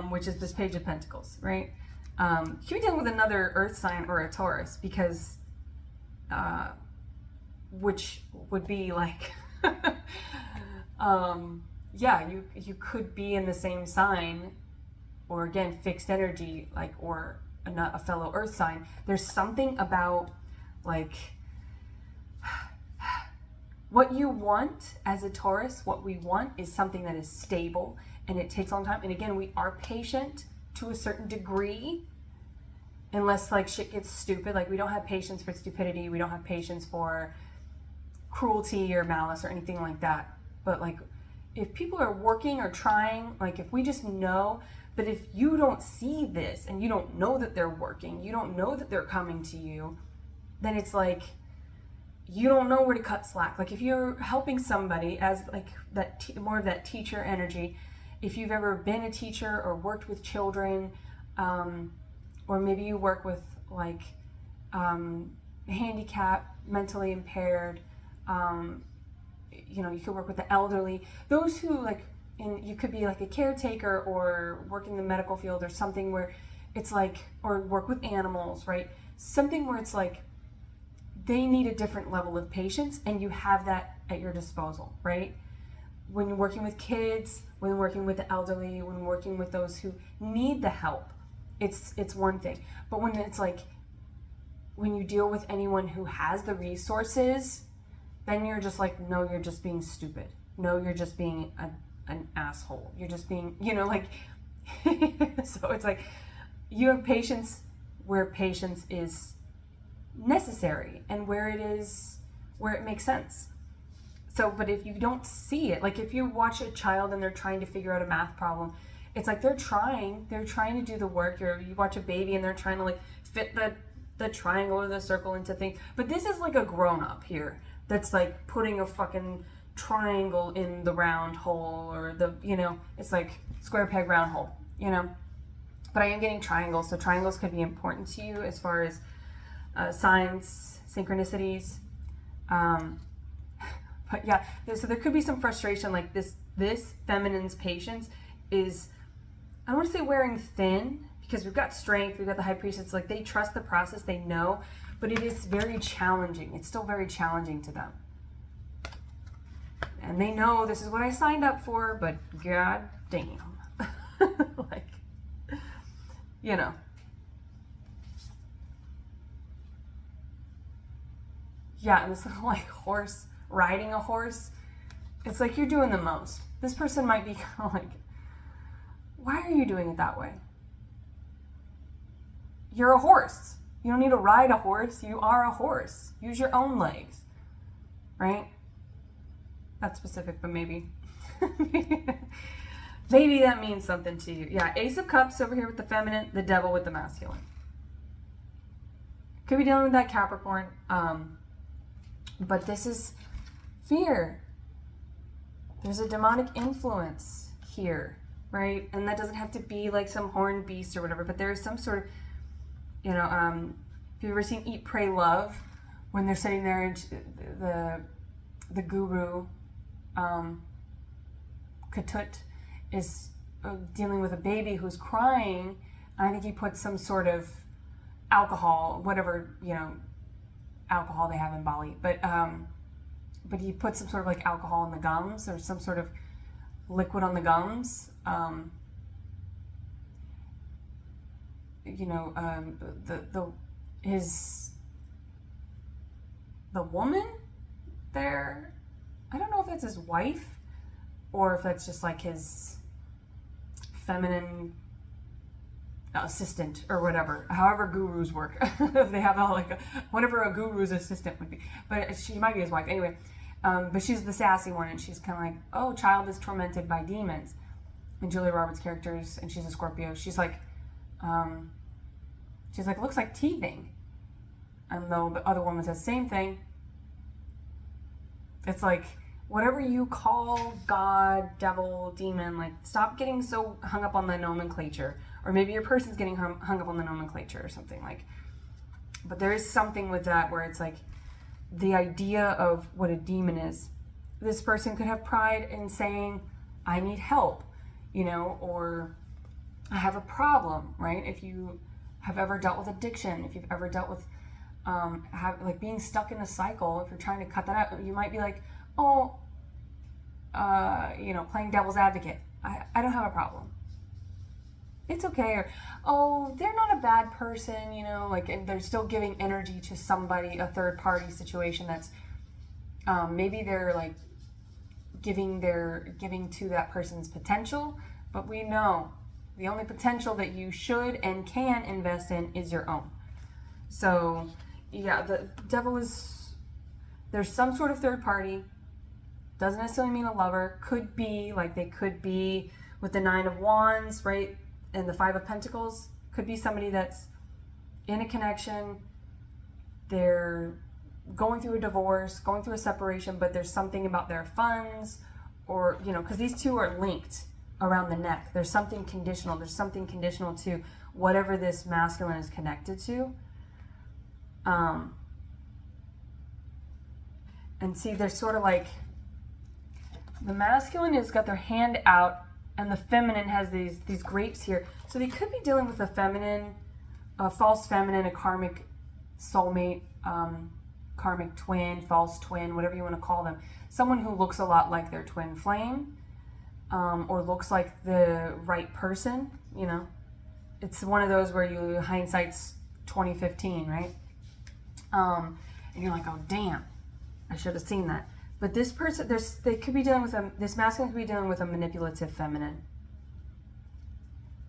Which is this Page of Pentacles, right? You could be dealing with another earth sign or a Taurus, because, which would be like, yeah, you could be in the same sign, or again, fixed energy, like, or a fellow earth sign. There's something about, like, what you want as a Taurus, what we want is something that is stable, and it takes a long time. And again, we are patient to a certain degree, unless like shit gets stupid. Like, we don't have patience for stupidity. We don't have patience for cruelty or malice or anything like that. But like, if people are working or trying, like if we just know, but if you don't see this and you don't know that they're working, you don't know that they're coming to you, then it's like, you don't know where to cut slack. Like, if you're helping somebody as like that, more of that teacher energy, if you've ever been a teacher or worked with children, or maybe you work with like handicapped, mentally impaired, you know, you could work with the elderly, those who like, and you could be like a caretaker or work in the medical field or something where it's like, or work with animals, right? Something where it's like, they need a different level of patience, and you have that at your disposal, right? When you're working with kids, when working with the elderly, when working with those who need the help, it's one thing. But when it's like, when you deal with anyone who has the resources, then you're just like, no, you're just being stupid. no, you're just being an asshole. You're just being, like, so it's like you have patience where patience is necessary and where it makes sense. So, but if you don't see it, like if you watch a child and they're trying to figure out a math problem, it's like they're trying to do the work. You watch a baby and they're trying to like fit the triangle or the circle into things. But this is like a grown-up here that's like putting a fucking triangle in the round hole, or it's like square peg round hole, But I am getting triangles, so triangles could be important to you as far as signs, synchronicities. But yeah, so there could be some frustration, like this feminine's patience is, I don't want to say wearing thin, because we've got strength, we've got the high priestess, like they trust the process, they know, but it is very challenging. It's still very challenging to them. And they know this is what I signed up for, but god damn. Like, Yeah, and this like horse, riding a horse, it's like you're doing the most. This person might be kind of like, why are you doing it that way? You're a horse. You don't need to ride a horse. You are a horse. Use your own legs, right? That's specific, but maybe. Maybe that means something to you. Yeah, Ace of Cups over here with the feminine, the Devil with the masculine. Could be dealing with that Capricorn. But this is fear. There's a demonic influence here, right? And that doesn't have to be like some horned beast or whatever, but there is some sort of, if you've ever seen Eat, Pray, Love, when they're sitting there and the guru, Katut, is dealing with a baby who's crying, and I think he puts some sort of alcohol, whatever, alcohol they have in Bali, but he puts some sort of like alcohol in the gums, or some sort of liquid on the gums. The woman there, I don't know if that's his wife or if that's just like his feminine assistant or whatever, however gurus work. If they have whatever a guru's assistant would be, but she might be his wife anyway. But she's the sassy one, and she's kind of like, oh, child is tormented by demons. And Julia Roberts' characters, and she's a Scorpio, she's like looks like teething, and though the other woman says same thing. It's like, whatever you call God, devil, demon, like, stop getting so hung up on the nomenclature. Or maybe your person's getting hung up on the nomenclature or something, like. But there is something with that where it's like the idea of what a demon is. This person could have pride in saying, I need help, or I have a problem, right? If you have ever dealt with addiction, if you've ever dealt with being stuck in a cycle, if you're trying to cut that out, you might be like, oh, playing devil's advocate. I don't have a problem. It's okay. Or, oh, they're not a bad person, and they're still giving energy to somebody, a third party situation that's, maybe they're like giving to that person's potential, but we know the only potential that you should and can invest in is your own. So, yeah, the devil there's some sort of third party. Doesn't necessarily mean a lover. Could be, like they could be with the 9 of Wands, right? And the 5 of Pentacles. Could be somebody that's in a connection. They're going through a divorce, going through a separation, but there's something about their funds, or, because these two are linked around the neck. There's something conditional. There's something conditional to whatever this masculine is connected to. And see, they're sort of like, the masculine has got their hand out, and the feminine has these grapes here. So they could be dealing with a feminine, a false feminine, a karmic soulmate, karmic twin, false twin, whatever you want to call them. Someone who looks a lot like their twin flame, or looks like the right person, It's one of those where hindsight's 2015, right? And you're like, oh, damn, I should have seen that. But this person, they could be dealing with this masculine could be dealing with a manipulative feminine.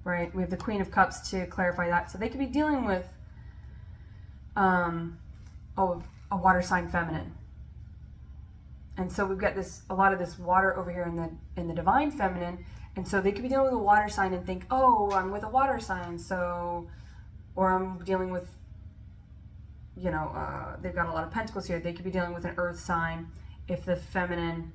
Right? We have the Queen of Cups to clarify that. So they could be dealing with a water sign feminine. And so we've got a lot of this water over here in the divine feminine. And so they could be dealing with a water sign and think, oh, I'm with a water sign, so, or I'm dealing with, they've got a lot of pentacles here. They could be dealing with an earth sign if the feminine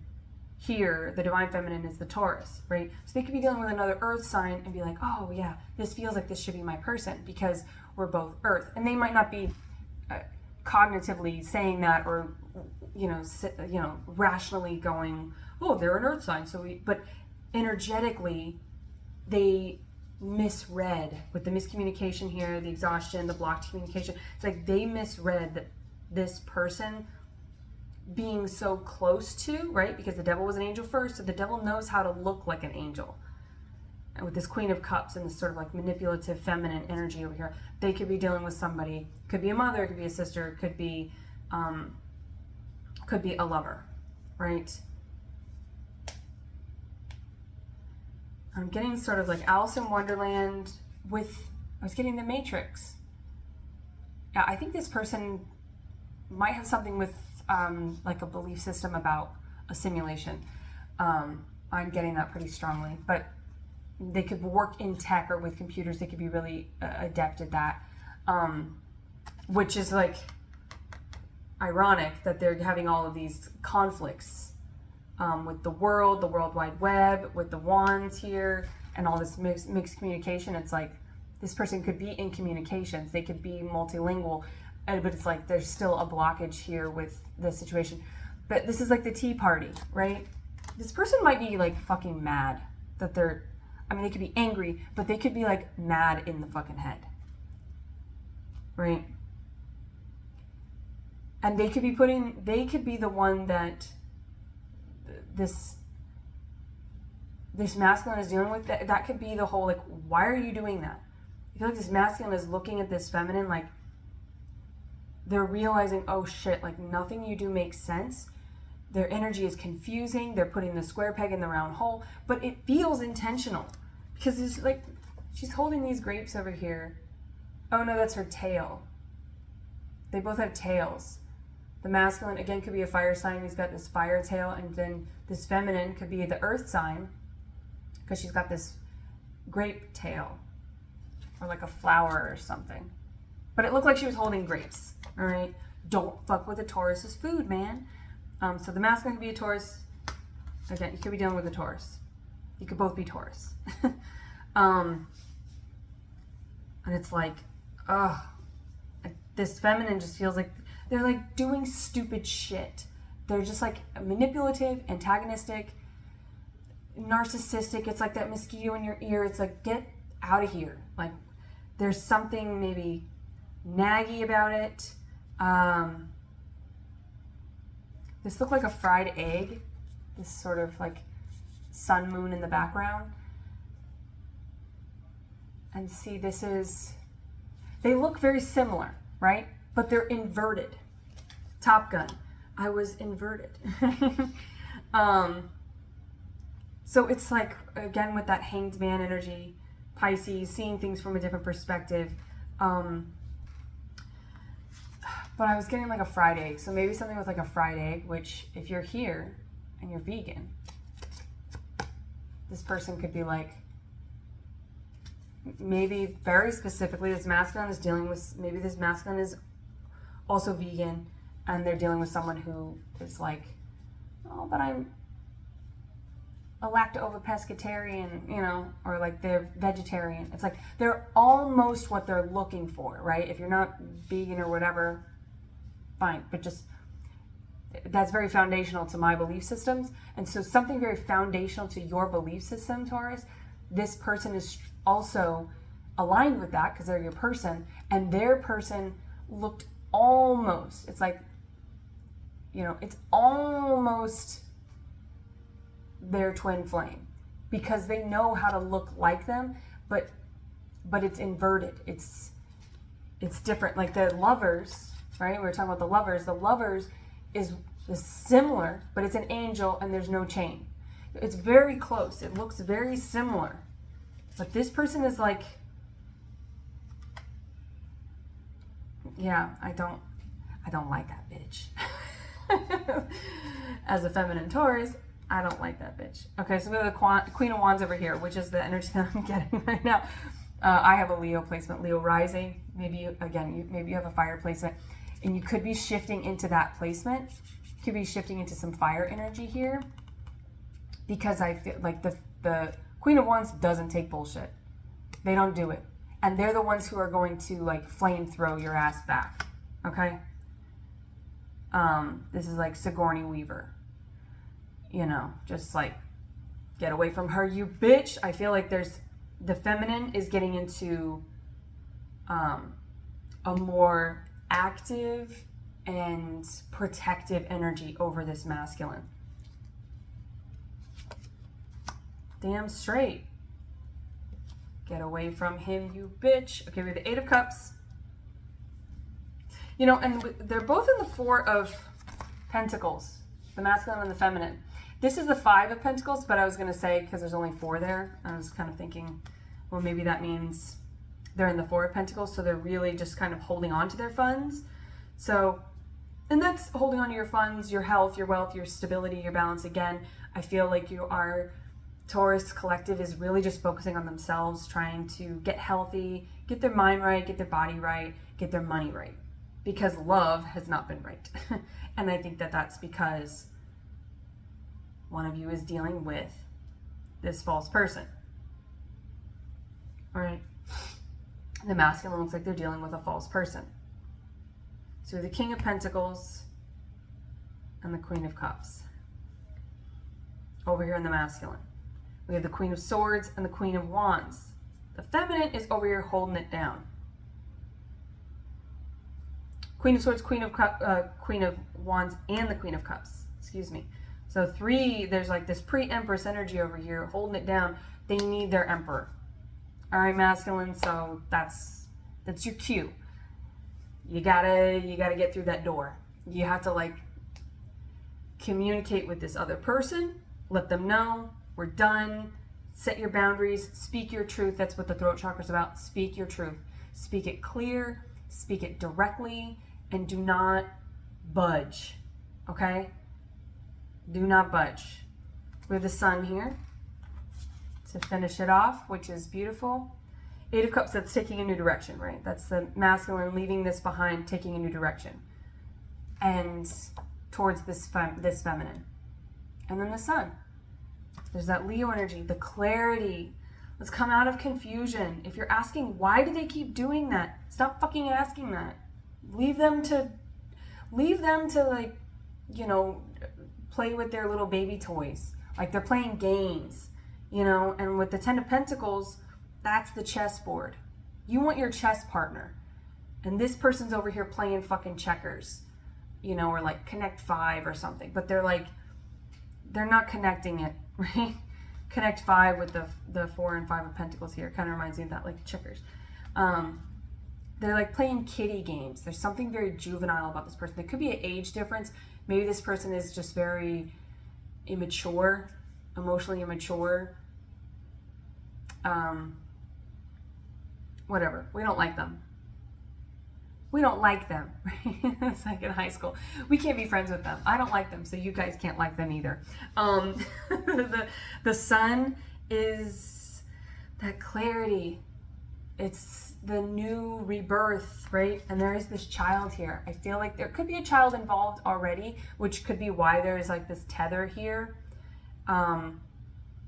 here, the divine feminine, is the Taurus, right? So they could be dealing with another earth sign and be like, oh yeah, this feels like this should be my person because we're both earth. And they might not be cognitively saying that or, rationally going, oh, they're an earth sign. But energetically, they misread with the miscommunication here, the exhaustion, the blocked communication. It's like they misread that this person being so close to, right? Because the devil was an angel first, so the devil knows how to look like an angel. And with this Queen of Cups and this sort of like manipulative feminine energy over here, they could be dealing with somebody. Could be a mother, could be a sister, could be a lover, right? I'm getting sort of like Alice in Wonderland I was getting the Matrix. Yeah, I think this person might have something with like a belief system about a simulation. I'm getting that pretty strongly, but they could work in tech or with computers. They could be really adept at that, which is like ironic that they're having all of these conflicts with the World Wide Web, with the wands here, and all this mixed communication. It's like this person could be in communications. They could be multilingual, but it's like there's still a blockage here with the situation. But this is like the Tea Party, right? This person might be like fucking mad that they could be angry, but they could be like mad in the fucking head, right? And they could be the one that this masculine is dealing with. That could be the whole, like, why are you doing that? I feel like this masculine is looking at this feminine like they're realizing, oh shit, like nothing you do makes sense. Their energy is confusing. They're putting the square peg in the round hole, but it feels intentional because it's like she's holding these grapes over here. Oh no, that's her tail. They both have tails. The masculine, again, could be a fire sign. He's got this fire tail. And then this feminine could be the earth sign because she's got this grape tail or like a flower or something. But it looked like she was holding grapes, all right? Don't fuck with a Taurus's food, man. So the masculine could be a Taurus. Again, you could be dealing with a Taurus. You could both be Taurus. And it's like, this feminine just feels like they're like doing stupid shit. They're just like manipulative, antagonistic, narcissistic. It's like that mosquito in your ear. It's like, get out of here. Like there's something maybe naggy about it. This looked like a fried egg. This sort of like sun moon in the background. And see, they look very similar, right? But they're inverted. Top Gun. I was inverted. So it's like, again, with that Hanged Man energy, Pisces, seeing things from a different perspective. But I was getting like a fried egg. So maybe something with like a fried egg, which if you're here and you're vegan, this person could be like, maybe very specifically, this masculine is dealing with, maybe this masculine is also vegan and they're dealing with someone who is like, oh, but I'm a lacto-pescatarian, or like they're vegetarian. It's like they're almost what they're looking for, right? If you're not vegan or whatever, fine, but just that's very foundational to my belief systems. And so something very foundational to your belief system, Taurus, this person is also aligned with that because they're your person, and their person looked almost, it's like, it's almost their twin flame because they know how to look like them, but it's inverted. It's different. Like the Lovers, right? We were talking about the Lovers. The Lovers is It's similar, but it's an angel and there's no chain. It's very close. It looks very similar. But this person is like, yeah, I don't like that bitch. As a feminine Taurus, I don't like that bitch. Okay, so we have the Queen of Wands over here, which is the energy that I'm getting right now. I have a Leo placement, Leo rising. Maybe you have a fire placement, and you could be shifting into that placement. You could be shifting into some fire energy here, because I feel like the Queen of Wands doesn't take bullshit. They don't do it, and they're the ones who are going to like flame throw your ass back. Okay. This is like Sigourney Weaver. You know, just like, get away from her, you bitch. I feel like the feminine is getting into a more active and protective energy over this masculine. Damn straight. Get away from him, you bitch. Okay, we have the Eight of Cups. You know, and they're both in the Four of Pentacles, the masculine and the feminine. This is the Five of Pentacles, but I was going to say, because there's only 4 there, I was kind of thinking, well, maybe that means they're in the Four of Pentacles, so they're really just kind of holding on to their funds. So, and that's holding on to your funds, your health, your wealth, your stability, your balance. Again, I feel like Taurus collective is really just focusing on themselves, trying to get healthy, get their mind right, get their body right, get their money right. Because love has not been right. And I think that that's because one of you is dealing with this false person. All right. The masculine looks like they're dealing with a false person. So the King of Pentacles and the Queen of Cups. Over here in the masculine. We have the Queen of Swords and the Queen of Wands. The feminine is over here holding it down. Queen of Swords, Queen of Wands, and the Queen of Cups. Excuse me. So 3, there's like this pre-Empress energy over here holding it down. They need their Emperor. All right, masculine. So that's your cue. You gotta get through that door. You have to like communicate with this other person. Let them know we're done. Set your boundaries. Speak your truth. That's what the throat chakra is about. Speak your truth. Speak it clear. Speak it directly. And do not budge, okay? Do not budge. We have the Sun here to finish it off, which is beautiful. Eight of Cups, that's taking a new direction, right? That's the masculine leaving this behind, taking a new direction. And towards this feminine. And then the Sun. There's that Leo energy, the clarity. Let's come out of confusion. If you're asking, why do they keep doing that? Stop fucking asking that. Leave them to like, you know, play with their little baby toys. Like they're playing games, you know, and with the Ten of Pentacles, that's the chessboard. You want your chess partner. And this person's over here playing fucking checkers, you know, or like Connect 5 or something. But they're not connecting it, right? Connect 5 with the 4 and 5 of Pentacles here. Kind of reminds me of that, like checkers. They're like playing kiddie games. There's something very juvenile about this person. There could be an age difference. Maybe this person is just very immature, emotionally immature. Whatever. We don't like them. We don't like them. It's like in high school. We can't be friends with them. I don't like them, so you guys can't like them either. The Sun is that clarity. It's the new rebirth, right? And there is this child here. I feel like there could be a child involved already, which could be why there is like this tether here,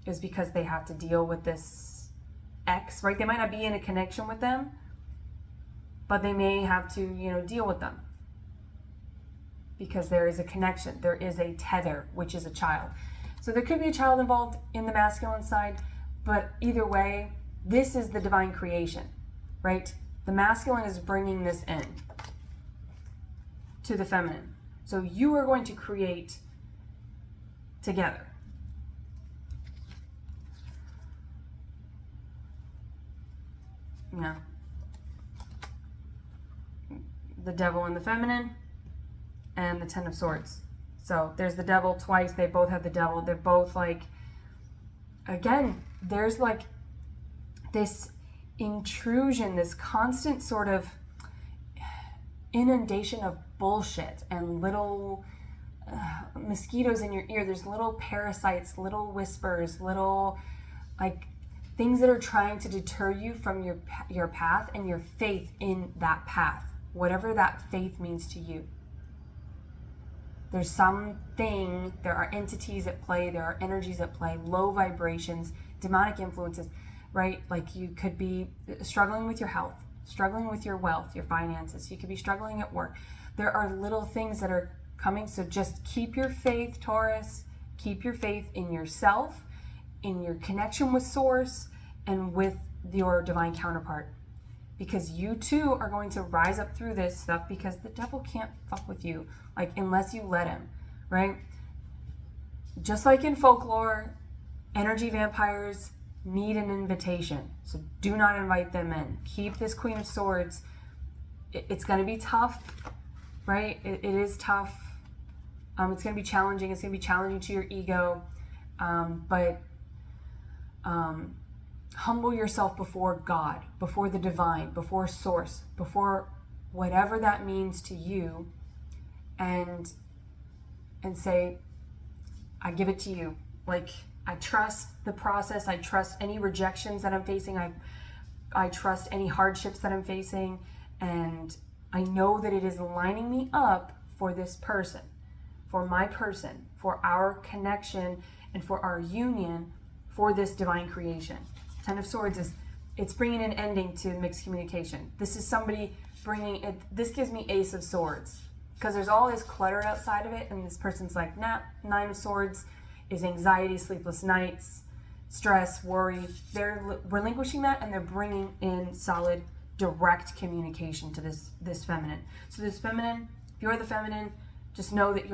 is because they have to deal with this ex, right? They might not be in a connection with them, but they may have to, you know, deal with them because there is a connection. There is a tether, which is a child. So there could be a child involved in the masculine side, but either way, this is the divine creation, right? The masculine is bringing this in to the feminine. So you are going to create together. Yeah. The Devil in the feminine and the Ten of Swords. So there's the devil twice. They both have the devil. They're both like, again, there's like this intrusion, this constant sort of inundation of bullshit and little mosquitoes in your ear. There's little parasites, little whispers, little like things that are trying to deter you from your path and your faith in that path, whatever that faith means to you. There's something, there are entities at play, there are energies at play, low vibrations, demonic influences, right? Like you could be struggling with your health, struggling with your wealth, your finances. You could be struggling at work. There are little things that are coming. So just keep your faith, Taurus. Keep your faith in yourself, in your connection with Source, and with your divine counterpart. Because you too are going to rise up through this stuff, because the devil can't fuck with you, like, unless you let him, right? Just like in folklore, energy vampires need an invitation. So do not invite them in. Keep this Queen of Swords. It's going to be tough, right? It is tough. It's going to be challenging. It's going to be challenging to your ego. But humble yourself before God, before the divine, before Source, before whatever that means to you, and say, I give it to you. Like, I trust the process. I trust any rejections that I'm facing. I trust any hardships that I'm facing. And I know that it is lining me up for this person, for my person, for our connection, and for our union, for this divine creation. Ten of Swords it's bringing an ending to mixed communication. This is somebody bringing it. This gives me Ace of Swords, because there's all this clutter outside of it, and this person's like, nah. Nine of Swords is anxiety, sleepless nights, stress, worry. They're relinquishing that, and they're bringing in solid, direct communication to this feminine. So this feminine, if you're the feminine, just know that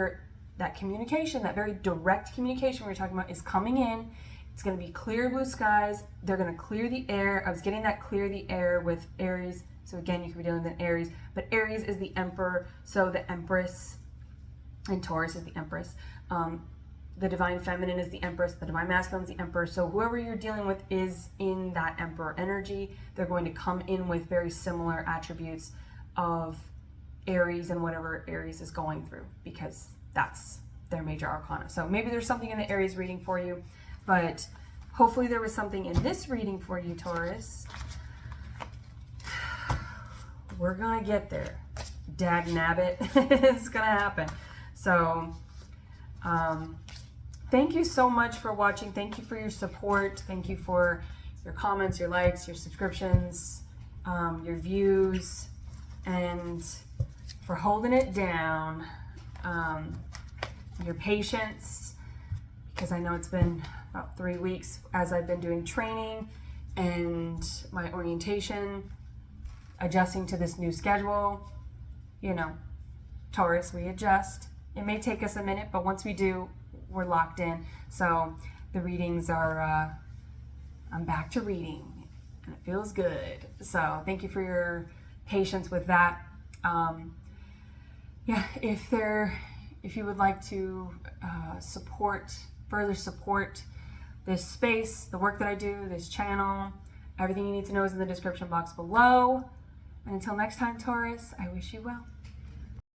that communication, that very direct communication we're talking about, is coming in. It's going to be clear blue skies. They're going to clear the air. I was getting that clear the air with Aries. So again, you could be dealing with an Aries, but Aries is the Emperor. So the Empress, and Taurus is the Empress. The divine feminine is the Empress. The divine masculine is the Emperor. So whoever you're dealing with is in that Emperor energy. They're going to come in with very similar attributes of Aries and whatever Aries is going through, because that's their major arcana. So maybe there's something in the Aries reading for you, but hopefully there was something in this reading for you, Taurus. We're gonna get there. Dag nabbit. It's gonna happen. So thank you so much for watching. Thank you for your support. Thank you for your comments, your likes, your subscriptions, your views, and for holding it down, your patience, because I know it's been about 3 weeks as I've been doing training and my orientation, adjusting to this new schedule. You know, Taurus, we adjust. It may take us a minute, but once we do, we're locked in. So the readings are, I'm back to reading, and it feels good. So thank you for your patience with that. Yeah, if you would like to further support this space, the work that I do, this channel, everything you need to know is in the description box below. And until next time, Taurus, I wish you well.